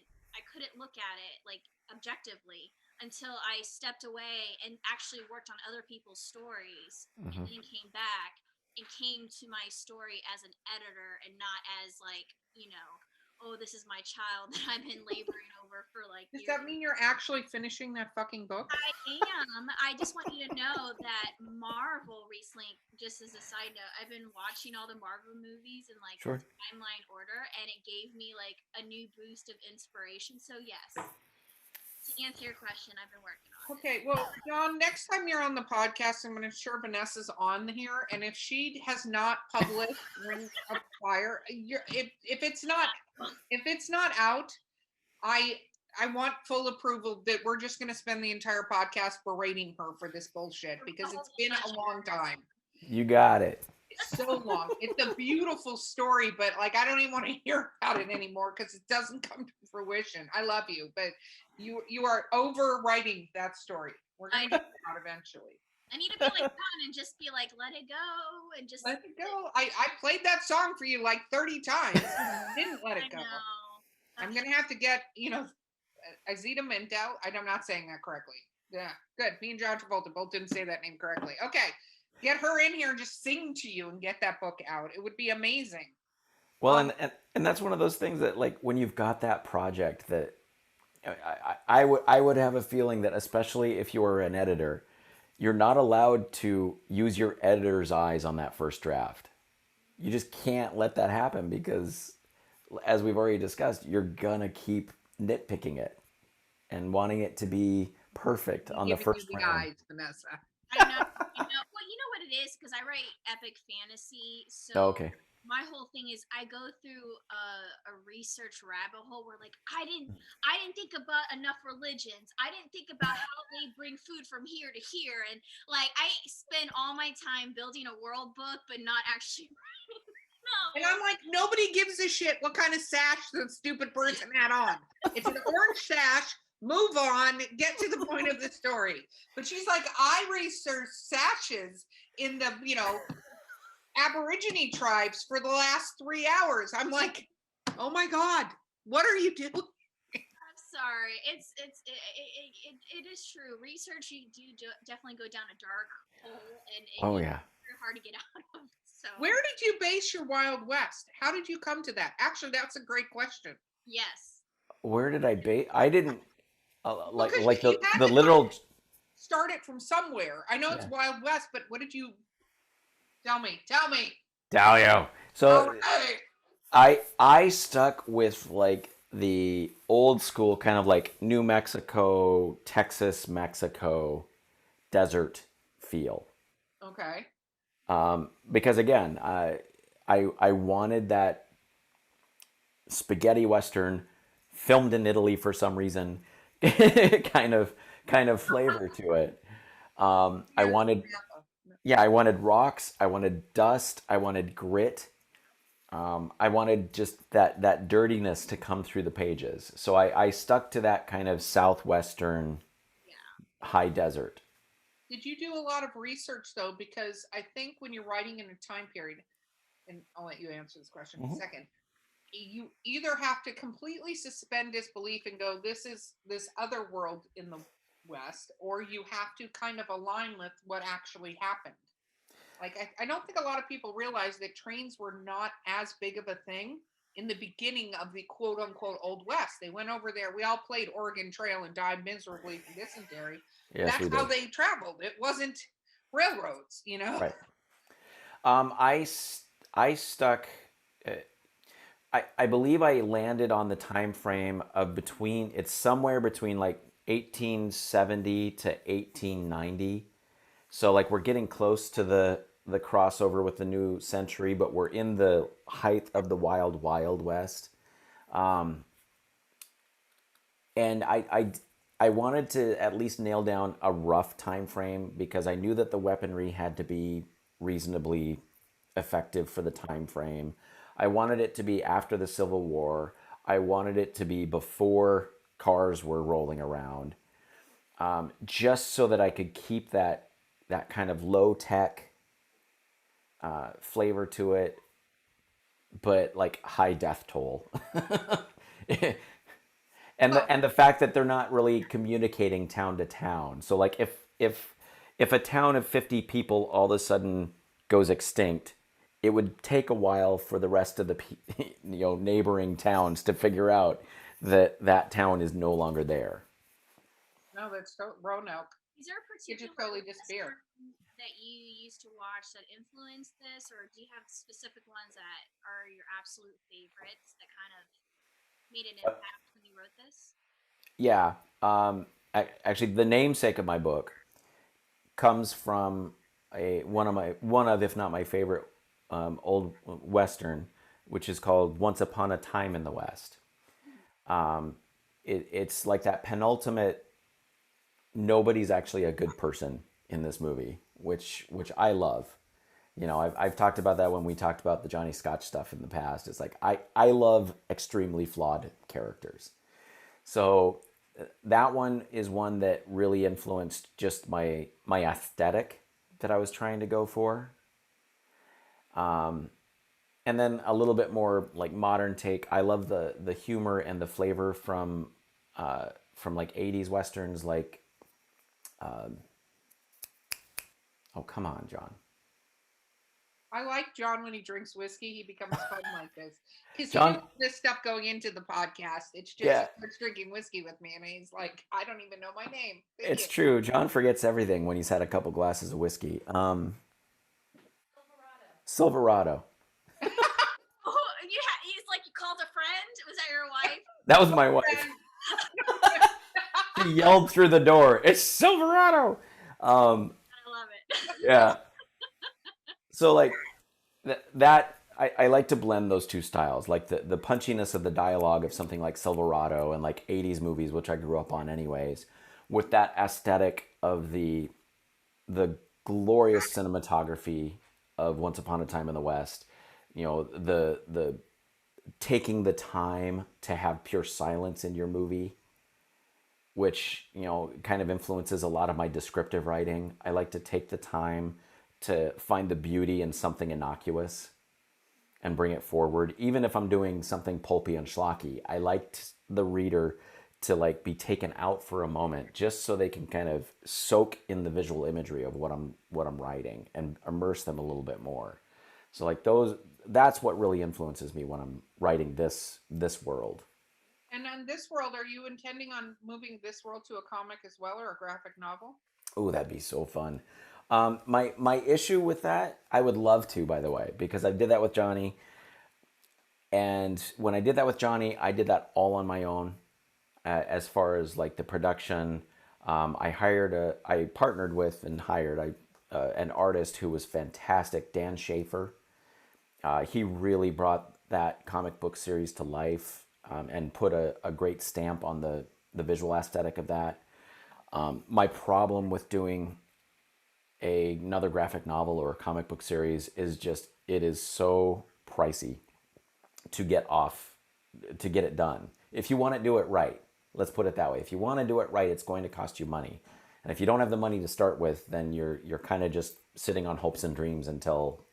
look at it like objectively until I stepped away and actually worked on other people's stories, and then came back and came to my story as an editor and not as like, oh, this is my child that I've been laboring over for like Does years. that mean you're actually finishing that fucking book? I am. I just want you to know that Marvel recently, just as a side note, I've been watching all the Marvel movies in like Sure. timeline order, and it gave me like a new boost of inspiration. So yes, to answer your question, I've been working on it. Okay, well, John, next time you're on the podcast, I'm going to sure Vanessa's on here, and if she has not published Ring of Fire, if it's not out, I want full approval that we're just going to spend the entire podcast berating her for this bullshit, because it's been a long time. You got it. It's so long. It's a beautiful story, but like I don't even want to hear about it anymore because it doesn't come to fruition. I love you, but you are overwriting that story. We're going to get it out eventually. I need to be like fun and just be like, let it go and just let it go. I played that song for you like 30 times. Didn't let it go. I'm going to have to get, Azita Mentel. I'm not saying that correctly. Yeah, good. Me and John Travolta both didn't say that name correctly. Okay. Get her in here and just sing to you and get that book out. It would be amazing. Well, and that's one of those things that, like, when you've got that project, that I would have a feeling that, especially if you're an editor, you're not allowed to use your editor's eyes on that first draft. You just can't let that happen because, as we've already discussed, you're gonna keep nitpicking it and wanting it to be perfect on the first round. Eyes, Vanessa. I know. Well, you know what it is, because I write epic fantasy. So okay. My whole thing is I go through a research rabbit hole where, like, I didn't think about enough religions. I didn't think about how they bring food from here to here, and like I spend all my time building a world book, but not actually writing And I'm like, nobody gives a shit what kind of sash the stupid person had on. It's an orange sash. Move on. Get to the point of the story. But she's like, I researched sashes in the, Aborigine tribes for the last 3 hours. I'm like, oh my God, what are you doing? I'm sorry. It is true. Research, you do definitely go down a dark hole, and Oh it's yeah. very hard to get out of. So Where did you base your Wild West? How did you come to that? Actually, that's a great question. yes, Where did I base? I didn't like 'cause like you the had the to literal. start it from somewhere. I know it's Yeah. Wild West, but what did you tell me? Tell me. Dalio. So Okay. I stuck with like the old school kind of like New Mexico, Texas, Mexico desert feel. Okay. Because again, I wanted that spaghetti western filmed in Italy for some reason, kind of flavor to it. I wanted, yeah, I wanted rocks, I wanted dust, I wanted grit. I wanted just that dirtiness to come through the pages. So I stuck to that kind of southwestern yeah. high desert. Did you do a lot of research though? Because I think when you're writing in a time period, and I'll let you answer this question in a second, you either have to completely suspend disbelief and go, this is this other world in the West, or you have to kind of align with what actually happened. Like, I don't think a lot of people realize that trains were not as big of a thing in the beginning of the quote unquote Old West. They went over there. We all played Oregon Trail and died miserably from dysentery. Yes, That's we how did. they traveled. It wasn't railroads, Right. I stuck. I believe I landed on the time frame of between. It's somewhere between like 1870 to 1890. So like we're getting close to the crossover with the new century, but we're in the height of the wild west. And I wanted to at least nail down a rough time frame because I knew that the weaponry had to be reasonably effective for the time frame. I wanted it to be after the Civil War. I wanted it to be before cars were rolling around, just so that I could keep that kind of low tech flavor to it, but like high death toll. And the fact that they're not really communicating town to town. So like if a town of 50 people all of a sudden goes extinct, it would take a while for the rest of the neighboring towns to figure out that that town is no longer there. No, that's Roanoke. Is there a It particular just totally disappeared. Western that you used to watch that influenced this, or do you have specific ones that are your absolute favorites that kind of made an impact when you wrote this? Yeah. Actually, the namesake of my book comes from one of if not my favorite old western, which is called Once Upon a Time in the West. It's like that penultimate. Nobody's actually a good person in this movie, which I love. I've talked about that when we talked about the Johnny Scotch stuff in the past. It's like I love extremely flawed characters. So that one is one that really influenced just my aesthetic that I was trying to go for. And then a little bit more like modern take. I love the humor and the flavor from like 80s westerns like oh, come on, John. I like John when he drinks whiskey. He becomes fun like this. Because he John- knows this stuff going into the podcast. It's just Yeah. he starts drinking whiskey with me, and he's like, I don't even know my name. Thank It's you. true. John forgets everything when he's had a couple glasses of whiskey. Silverado. Oh, he's like, you called a friend? Was that your wife? That was my wife. She yelled through the door, "It's Silverado!" I love it. Yeah. So like that, I like to blend those two styles, like the punchiness of the dialogue of something like Silverado and like 80s movies, which I grew up on anyways, with that aesthetic of the glorious cinematography of Once Upon a Time in the West, the taking the time to have pure silence in your movie, which, kind of influences a lot of my descriptive writing. I like to take the time to find the beauty in something innocuous and bring it forward. Even if I'm doing something pulpy and schlocky, I like the reader to like be taken out for a moment just so they can kind of soak in the visual imagery of what I'm writing and immerse them a little bit more. So like that's what really influences me when I'm writing this world. And on this world, are you intending on moving this world to a comic as well, or a graphic novel? Oh, that'd be so fun. My issue with that, I would love to, by the way, because I did that with Johnny. And when I did that with Johnny, I did that all on my own. As far as like the production, I partnered with and hired an artist who was fantastic, Dan Schaefer. He really brought that comic book series to life, and put a great stamp on the visual aesthetic of that. My problem with doing another graphic novel or a comic book series is just it is so pricey to get it done. If you want to do it right, let's put it that way. If you want to do it right, it's going to cost you money. And if you don't have the money to start with, then you're kind of just sitting on hopes and dreams until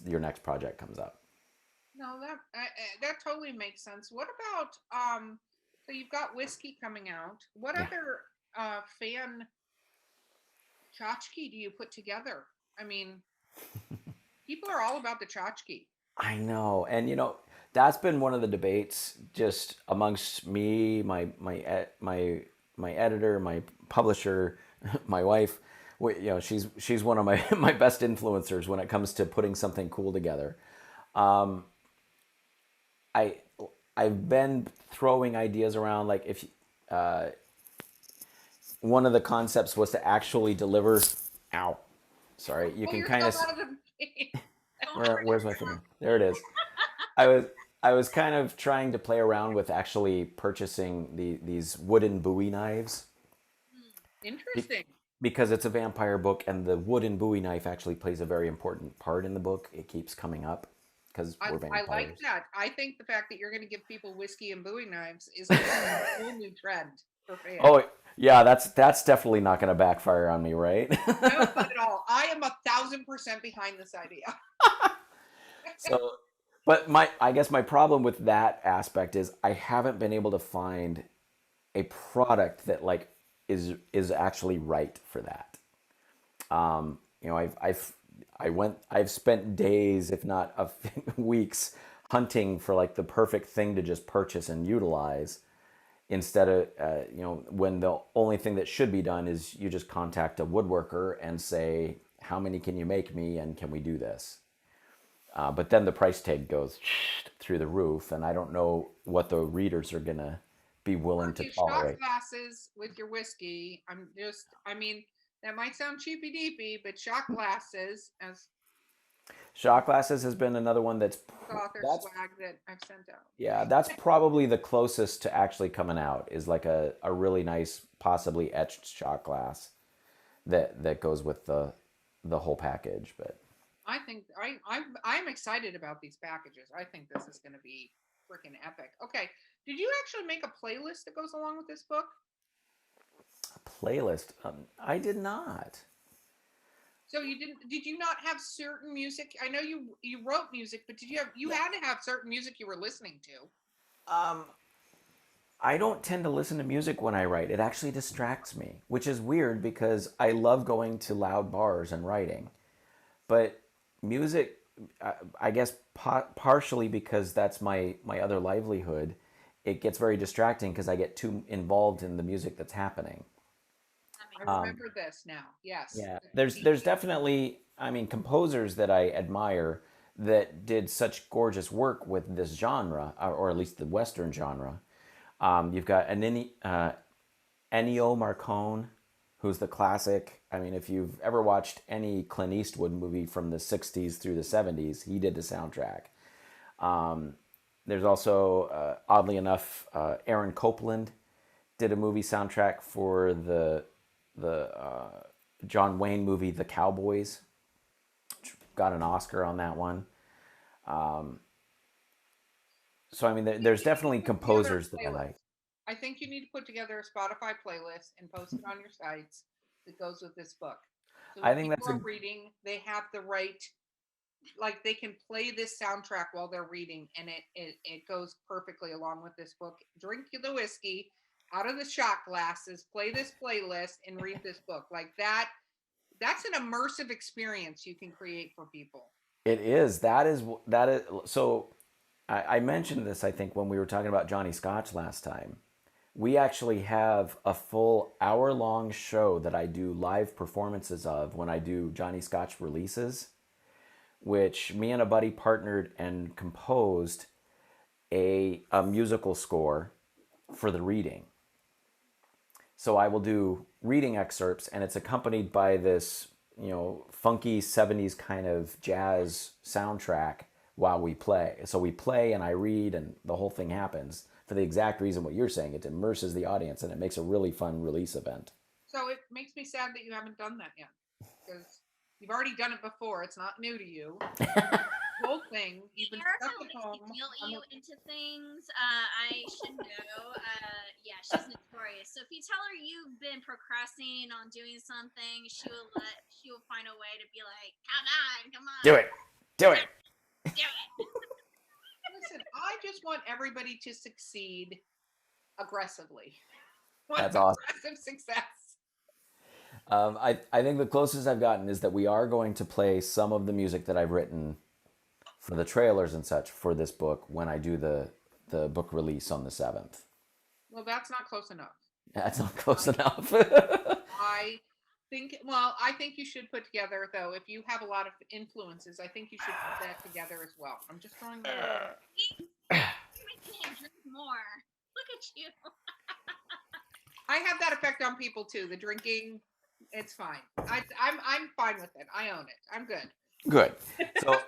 your next project comes up. No, that totally makes sense. What about so you've got Whiskey coming out. What other fan tchotchke do you put together? I mean, people are all about the tchotchke. I know, and that's been one of the debates just amongst me, my editor, my publisher, my wife. She's one of my best influencers when it comes to putting something cool together. I've been throwing ideas around, like if one of the concepts was to actually deliver. Ow, sorry. You can kind of. Where's my finger? There it is. I was kind of trying to play around with actually purchasing these wooden Bowie knives. Interesting. Because it's a vampire book, and the wooden Bowie knife actually plays a very important part in the book. It keeps coming up because we're vampires. I like that. I think the fact that you're going to give people whiskey and Bowie knives is a whole new trend for fans. Oh yeah, that's definitely not going to backfire on me, right? No, not at all. I am 1,000% behind this idea. So, but I guess my problem with that aspect is I haven't been able to find a product that like is actually right for that. I've spent days, if not weeks, hunting for like the perfect thing to just purchase and utilize, instead of when the only thing that should be done is you just contact a woodworker and say, how many can you make me, and can we do this? But then the price tag goes through the roof, and I don't know what the readers are gonna be willing to tolerate. Shot glasses with your whiskey. That might sound cheapy deepy, but shot glasses has been another one that's swag that I've sent out. Yeah, that's probably the closest to actually coming out, is like a really nice, possibly etched shot glass that goes with the whole package. But I think I'm excited about these packages. I think this is going to be freaking epic. Okay, did you actually make a playlist that goes along with this book? A playlist? I did not. So you didn't? Did you not have certain music? I know you wrote music, but you had to have certain music you were listening to? I don't tend to listen to music when I write. It actually distracts me, which is weird because I love going to loud bars and writing. But music, I guess partially because that's my other livelihood, it gets very distracting because I get too involved in the music that's happening. I remember this now. Yes. Yeah. There's definitely, composers that I admire that did such gorgeous work with this genre, or at least the Western genre. You've got Ennio Morricone, who's the classic. If you've ever watched any Clint Eastwood movie from the 60s through the 70s, he did the soundtrack. There's also, oddly enough, Aaron Copland did a movie soundtrack for the John Wayne movie, The Cowboys, which got an Oscar on that one. So I mean, there's definitely composers that I like. I think you need to put together a Spotify playlist and post it on your sites that goes with this book. So I when think people that's are reading, they have the right, like they can play this soundtrack while they're reading, and it goes perfectly along with this book. Drink the whiskey out of the shot glasses, play this playlist, and read this book. Like that. That's an immersive experience you can create for people. It is. That is. So I mentioned this, I think, when we were talking about Johnny Scotch last time. We actually have a full hour-long show that I do live performances of when I do Johnny Scotch releases, which me and a buddy partnered and composed a musical score for the reading. So I will do reading excerpts, and it's accompanied by this, funky 70s kind of jazz soundtrack while we play. So we play and I read, and the whole thing happens for the exact reason what you're saying. It immerses the audience, and it makes a really fun release event. So it makes me sad that you haven't done that yet, because you've already done it before. It's not new to you. The whole thing. You've been stuck at home. Guilt you into things. I should know. Yeah, she's notorious. So if you tell her you've been procrastinating on doing something, she will find a way to be like, come on. Do it. Do it. Listen, I just want everybody to succeed aggressively. That's awesome. Aggressive success. I think the closest I've gotten is that we are going to play some of the music that I've written for the trailers and such for this book when I do the book release on the 7th. Well, that's not close enough. That's not close enough. I think you should put together, though, if you have a lot of influences, I think you should put that together as well. I'm just throwing that out. Making him drink more. Look at you. I have that effect on people too. The drinking, it's fine. I'm fine with it. I own it. I'm good. Good. So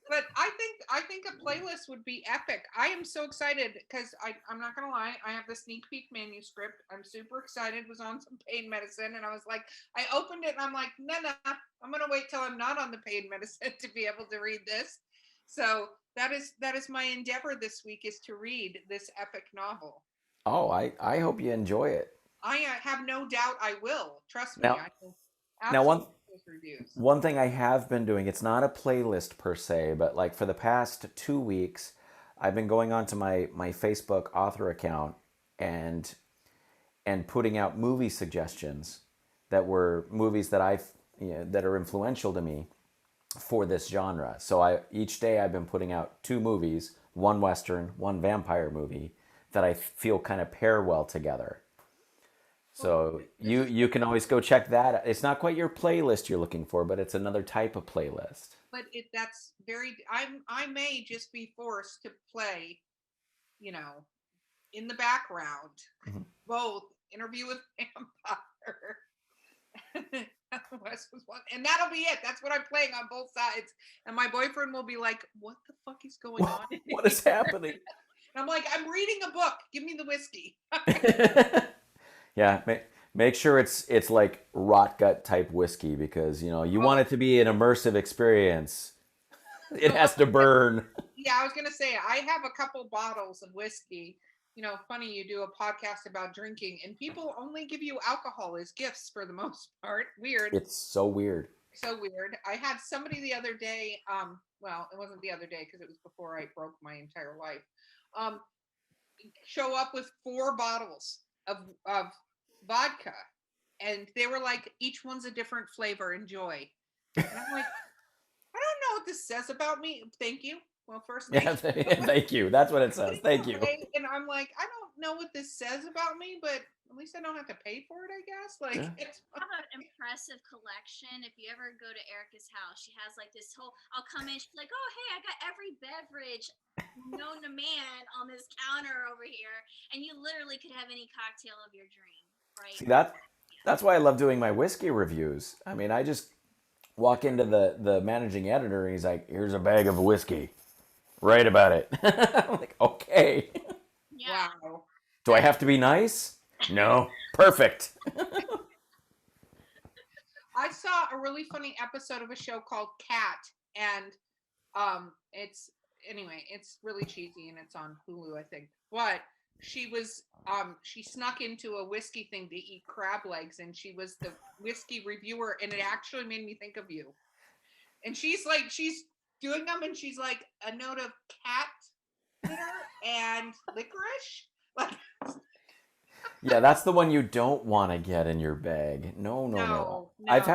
But I think a playlist would be epic. I am so excited because I'm not gonna lie, I have the sneak peek manuscript. I'm super excited. Was on some pain medicine, and I was like, I opened it and I'm like, no, I'm gonna wait till I'm not on the pain medicine to be able to read this. So that is my endeavor this week, is to read this epic novel. Oh, I hope you enjoy it. I have no doubt I will. Trust me. Now, I will reviews. One thing I have been doing, it's not a playlist per se, but like for the past 2 weeks, I've been going onto my Facebook author account and putting out movie suggestions that were movies that that are influential to me for this genre. So each day I've been putting out 2 movies, one Western, one vampire movie that I feel kind of pair well together. So you can always go check that. It's not quite your playlist you're looking for, but it's another type of playlist. But that's very. I may just be forced to play, in the background, both Interview with Vampire. West was one, and that'll be it. That's what I'm playing on both sides. And my boyfriend will be like, "What the fuck is going on? What is happening?" And I'm like, "I'm reading a book. Give me the whiskey." Yeah, make sure it's like rot gut type whiskey, because you want it to be an immersive experience. It has to burn. Yeah, I was gonna say I have a couple bottles of whiskey. Funny you do a podcast about drinking, and people only give you alcohol as gifts for the most part. Weird. It's so weird. So weird. I had somebody the other day. Well, it wasn't the other day because it was before I broke my entire life. Show up with 4 bottles of vodka, and they were like, each one's a different flavor. Enjoy. And I'm like, I don't know what this says about me. Thank you. Well, first, thank you. That's what it says. Thank you. And I'm like, I don't know what this says about me, but at least I don't have to pay for it, I guess. Like, it's I have an impressive collection. If you ever go to Erica's house, she has like this whole. I'll come in, she's like, "Oh, hey, I got every beverage known to man on this counter over here," and you literally could have any cocktail of your dream, right? See, that's why I love doing my whiskey reviews. I mean, I just walk into the managing editor, and he's like, "Here's a bag of whiskey. Write about it." I'm like, okay. Yeah. Wow. Do I have to be nice? No. Perfect. I saw a really funny episode of a show called Cat, and It's anyway, it's really cheesy and it's on Hulu, I think. But she was she snuck into a whiskey thing to eat crab legs, and she was the whiskey reviewer, and it actually made me think of you. And she's doing them, and she's like a note of cat litter and licorice. Like, Yeah, that's the one you don't want to get in your bag. No, no, no, no. no. I've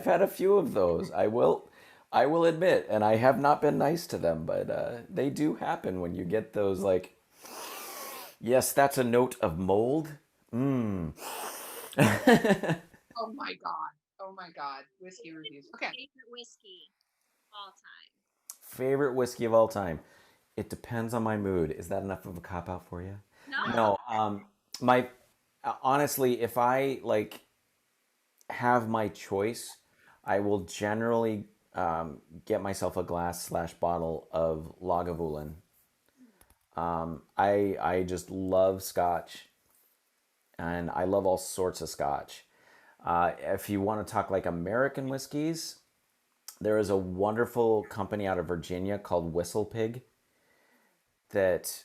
had a few of those. I will admit, and I have not been nice to them, but they do happen when you get those like, yes, that's a note of mold. Mmm. Oh my god. Oh my god. Whiskey reviews. Okay. Favorite whiskey of all time. Favorite whiskey of all time. It depends on my mood. Is that enough of a cop out for you? No. No. My honestly, if I like have my choice, I will generally get myself a glass / bottle of Lagavulin. I just love Scotch, and I love all sorts of Scotch. If you want to talk like American whiskeys, there is a wonderful company out of Virginia called Whistle Pig that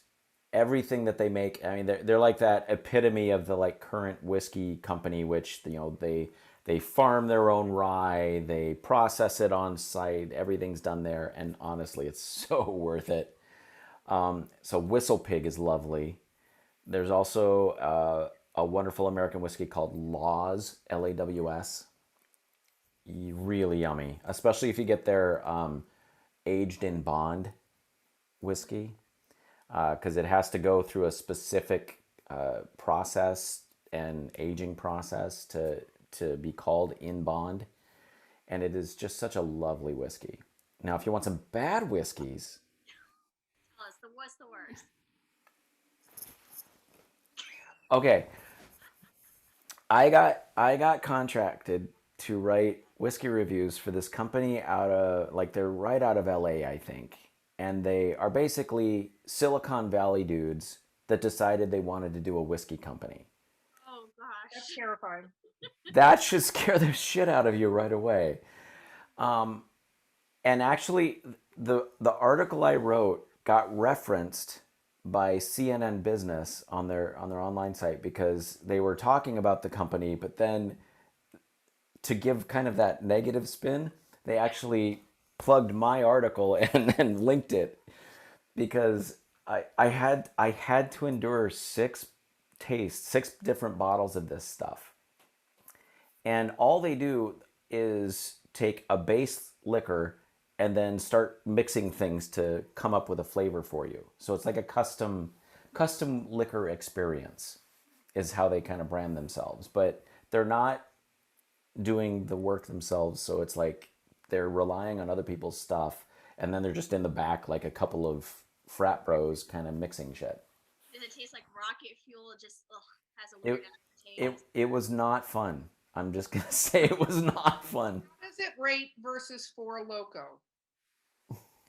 everything that they make, I mean, they're like that epitome of the like current whiskey company, which, you know, they farm their own rye, they process it on site, everything's done there, and honestly, it's so worth it. So Whistle Pig is lovely. There's also a wonderful American whiskey called Laws, Laws. Really yummy, especially if you get their aged in bond whiskey, because it has to go through a specific process and aging process to be called in bond, and it is just such a lovely whiskey. Now, if you want some bad whiskeys, Tell us, what's the worst? okay, I got contracted to write whiskey reviews for this company out of, like, they're right out of LA, I think. And they are basically Silicon Valley dudes that decided they wanted to do a whiskey company. Oh gosh. That's terrifying. That should scare the shit out of you right away. And actually, the article I wrote got referenced by CNN Business on their online site because they were talking about the company, but then to give kind of that negative spin, they actually plugged my article and linked it because I had to endure six different bottles of this stuff. And all they do is take a base liquor and then start mixing things to come up with a flavor for you. So it's like a custom liquor experience is how they kind of brand themselves, but they're not doing the work themselves. So it's like they're relying on other people's stuff, and then they're just in the back like a couple of frat bros kind of mixing shit. Does it taste like rocket fuel? It just has a weird aftertaste. It was not fun. I'm just gonna say it was not fun. How does it rate versus Four Loko?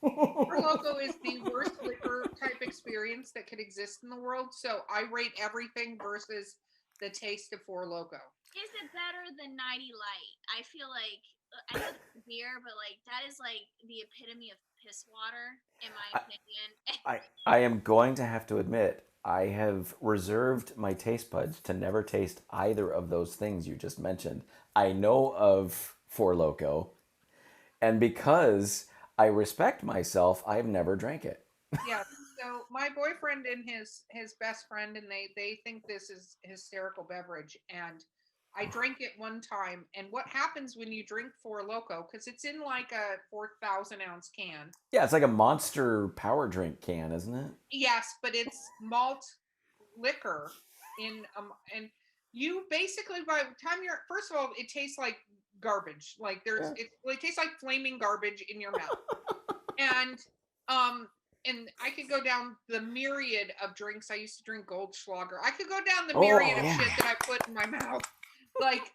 Four Loko is the worst liquor type experience that could exist in the world. So I rate everything versus the taste of Four Loko. Is it better than 90 Light? I feel like, I know it's beer, but like that is like the epitome of piss water, in my opinion. I am going to have to admit, I have reserved my taste buds to never taste either of those things you just mentioned. I know of Four Loko, and because I respect myself, I've never drank it. Yeah. So my boyfriend and his best friend, and they think this is hysterical beverage, and I drank it one time. And what happens when you drink Four Loko? Because it's in like a 4,000 ounce can. Yeah, it's like a Monster power drink can, isn't it? Yes, but it's malt liquor in and you basically, by the time you're, first of all, it tastes like garbage. Like it tastes like flaming garbage in your mouth. And I could go down the myriad of drinks. I used to drink Goldschlager. I could go down the myriad of shit that I put in my mouth. Like,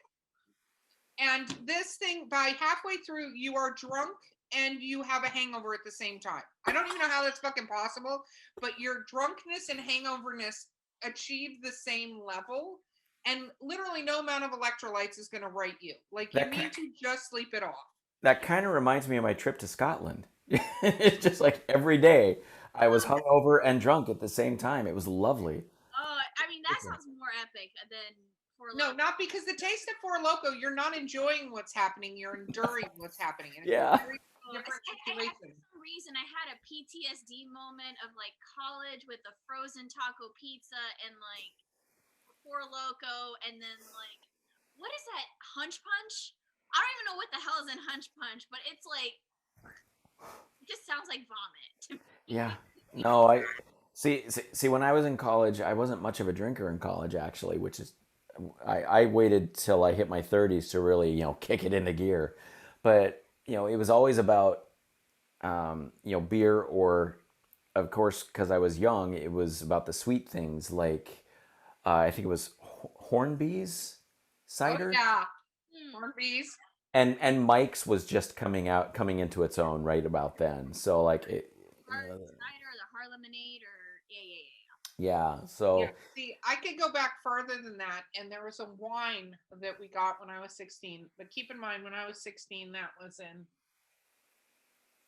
and this thing, by halfway through, you are drunk and you have a hangover at the same time. I don't even know how that's fucking possible, but your drunkenness and hangoverness achieve the same level, and literally no amount of electrolytes is going to right you. Like, you need to just sleep it off. That kind of reminds me of my trip to Scotland. It's just like every day I was hungover and drunk at the same time. It was lovely. Oh, I mean, that sounds more epic than for No, not because the taste of Four Loco, you're not enjoying what's happening. You're enduring what's happening. And it's Yeah. a very different situation. For some reason, I had a PTSD moment of like college with the frozen taco pizza and like Four Loco, and then like, what is that? Hunch Punch? I don't even know what the hell is in Hunch Punch, but it's like, it just sounds like vomit. Yeah. No, I see when I was in college, I wasn't much of a drinker in college actually, which is I waited till I hit my 30s to really, kick it into gear. But, it was always about beer, or of course, because I was young, it was about the sweet things like I think it was Hornby's cider. Oh, yeah. Hornby's. And Mike's was just coming into its own right about then. So like it, Cider, the Heart Lemonade, or yeah. Yeah. So Yeah. See, I could go back further than that, and there was a wine that we got when I was 16. But keep in mind, when I was 16, that was in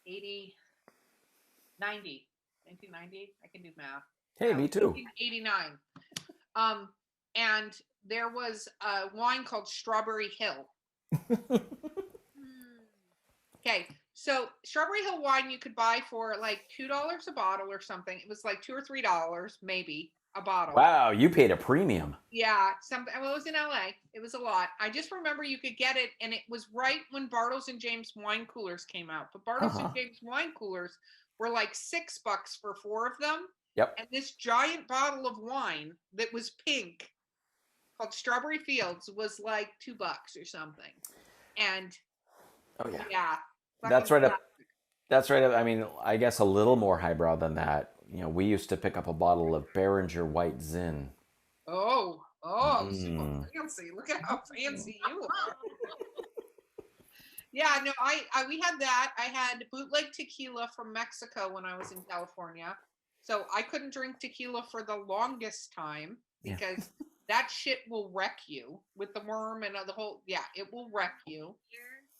1990. I can do math. hey, me too. 89. And there was a wine called Strawberry Hill. Okay, so Strawberry Hill wine you could buy for like $2 a bottle or something. It was like $2 or $3 maybe a bottle. Wow, you paid a premium. Yeah, something. Well, it was in LA. It was a lot. I just remember you could get it, and it was right when Bartles and James wine coolers came out. But Bartles and James wine coolers were like $6 for 4 of them. Yep. And this giant bottle of wine that was pink, called Strawberry Fields, was like $2 or something. And oh yeah, yeah, that's right up. That's right up. I mean, I guess a little more highbrow than that. We used to pick up a bottle of Behringer White Zin. Oh, so fancy! Look at how fancy you are. Yeah, no, we had that. I had bootleg tequila from Mexico when I was in California, so I couldn't drink tequila for the longest time because that shit will wreck you with the worm and the whole. Yeah, it will wreck you.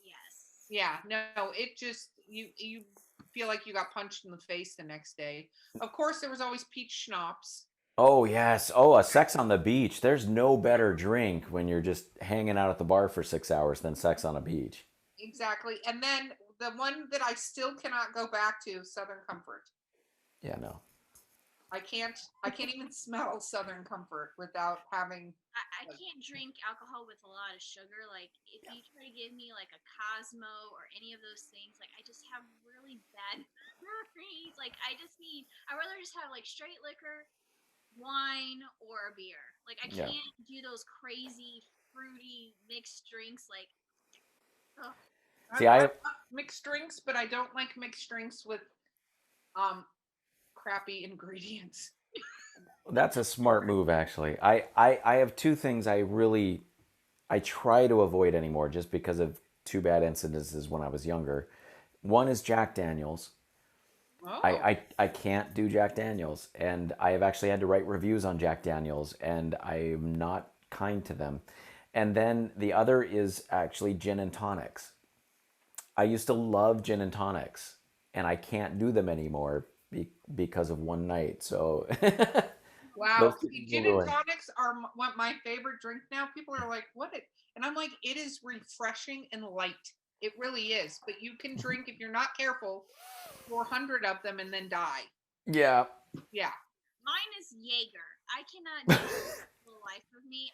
Yes. Yeah, no, it just you feel like you got punched in the face the next day. Of course, there was always peach schnapps. Oh yes. Oh, a sex on the beach. There's no better drink when you're just hanging out at the bar for 6 hours than sex on a beach. Exactly. And then the one that I still cannot go back to, Southern Comfort. Yeah, no. I can't even smell Southern Comfort without having. I can't drink alcohol with a lot of sugar. Like if you try to give me like a Cosmo or any of those things, like I just have really bad memories. Like I'd rather just have like straight liquor, wine, or a beer. Like I can't do those crazy fruity mixed drinks. Like, ugh. See, I mixed drinks, but I don't like mixed drinks with crappy ingredients. that's a smart move actually. I have two things I try to avoid anymore just because of two bad incidences when I was younger. One is Jack Daniels. Oh. I can't do Jack Daniels, and I have actually had to write reviews on Jack Daniels, and I'm not kind to them. And then the other is actually gin and tonics. I used to love gin and tonics, and I can't do them anymore because of one night. So wow, gin and tonics are my favorite drink now. People are like, "What?" And I'm like, "It is refreshing and light. It really is." But you can drink if you're not careful 400 of them and then die. Yeah. Yeah. Mine is Jaeger. I cannot do it for the life of me.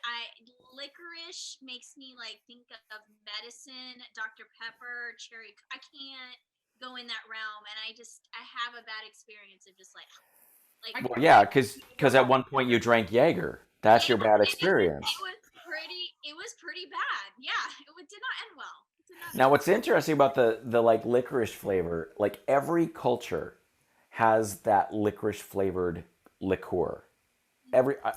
Licorice makes me like think of medicine, Dr. Pepper, cherry. I can't go in that realm, and I have a bad experience of just like well, yeah, because at one point you drank Jaeger. That's your bad experience. It was pretty bad. Yeah, it did not end well. Now, what's interesting about the like licorice flavor, like every culture has that licorice flavored liqueur.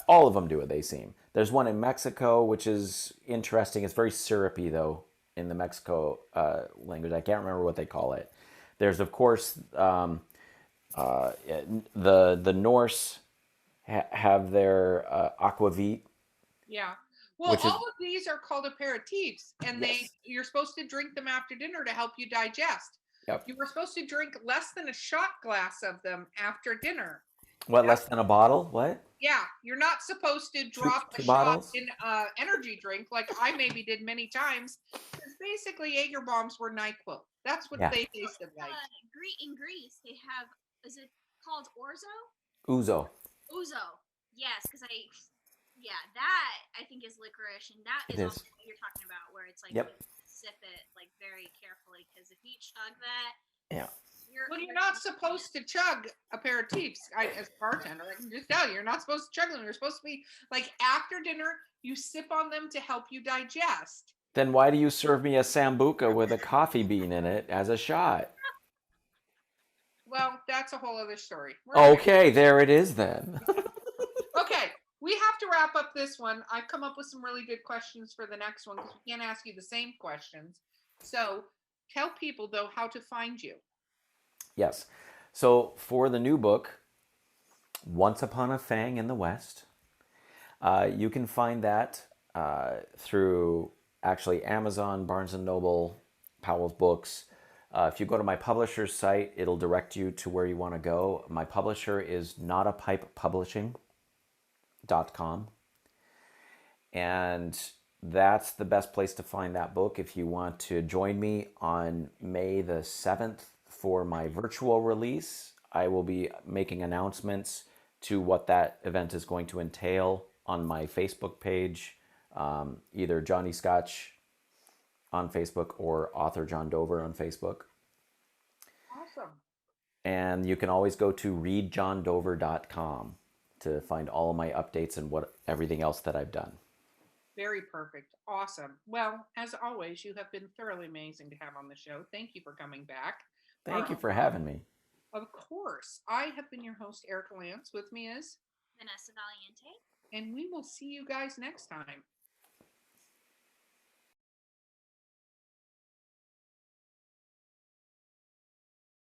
All of them do it, they seem. There's one in Mexico, which is interesting. It's very syrupy, though, in the Mexico language. I can't remember what they call it. There's, of course, the Norse have their aquavit. Yeah. Well, all of these are called aperitifs, and you're supposed to drink them after dinner to help you digest. Yep. You were supposed to drink less than a shot glass of them after dinner. What, less than a bottle? What? Yeah, you're not supposed to drop Two a shot bottles? in energy drink like I maybe did many times. Because basically, Jaeger bombs were NyQuil. That's what Yeah. they tasted like. In Greece, they have, is it called orzo? Ouzo. Ouzo. Yes, because that I think is licorice, and that It is is. also what you're talking about, where it's like Yep. you sip it like very carefully, because if you chug that, Yeah. Well, you're not supposed to chug aperitifs. As a bartender, I can just tell you, you're not supposed to chug them. You're supposed to be like after dinner, you sip on them to help you digest. Then why do you serve me a sambuca with a coffee bean in it as a shot? Well, that's a whole other story. Okay, there it is then. Okay, we have to wrap up this one. I've come up with some really good questions for the next one because we can't ask you the same questions. So tell people, though, how to find you. Yes. So for the new book, Once Upon a Fang in the West, you can find that through actually Amazon, Barnes & Noble, Powell's Books. If you go to my publisher's site, it'll direct you to where you want to go. My publisher is notapipepublishing.com. And that's the best place to find that book. If you want to join me on May the 7th for my virtual release, I will be making announcements to what that event is going to entail on my Facebook page, either Johnny Scotch on Facebook or author John Dover on Facebook. Awesome. And you can always go to readjohndover.com to find all of my updates and everything else that I've done. Very perfect. Awesome. Well, as always, you have been thoroughly amazing to have on the show. Thank you for coming back. Thank you for having me. Of course. I have been your host, Erica Lance. With me is Vanessa Valiente. And we will see you guys next time.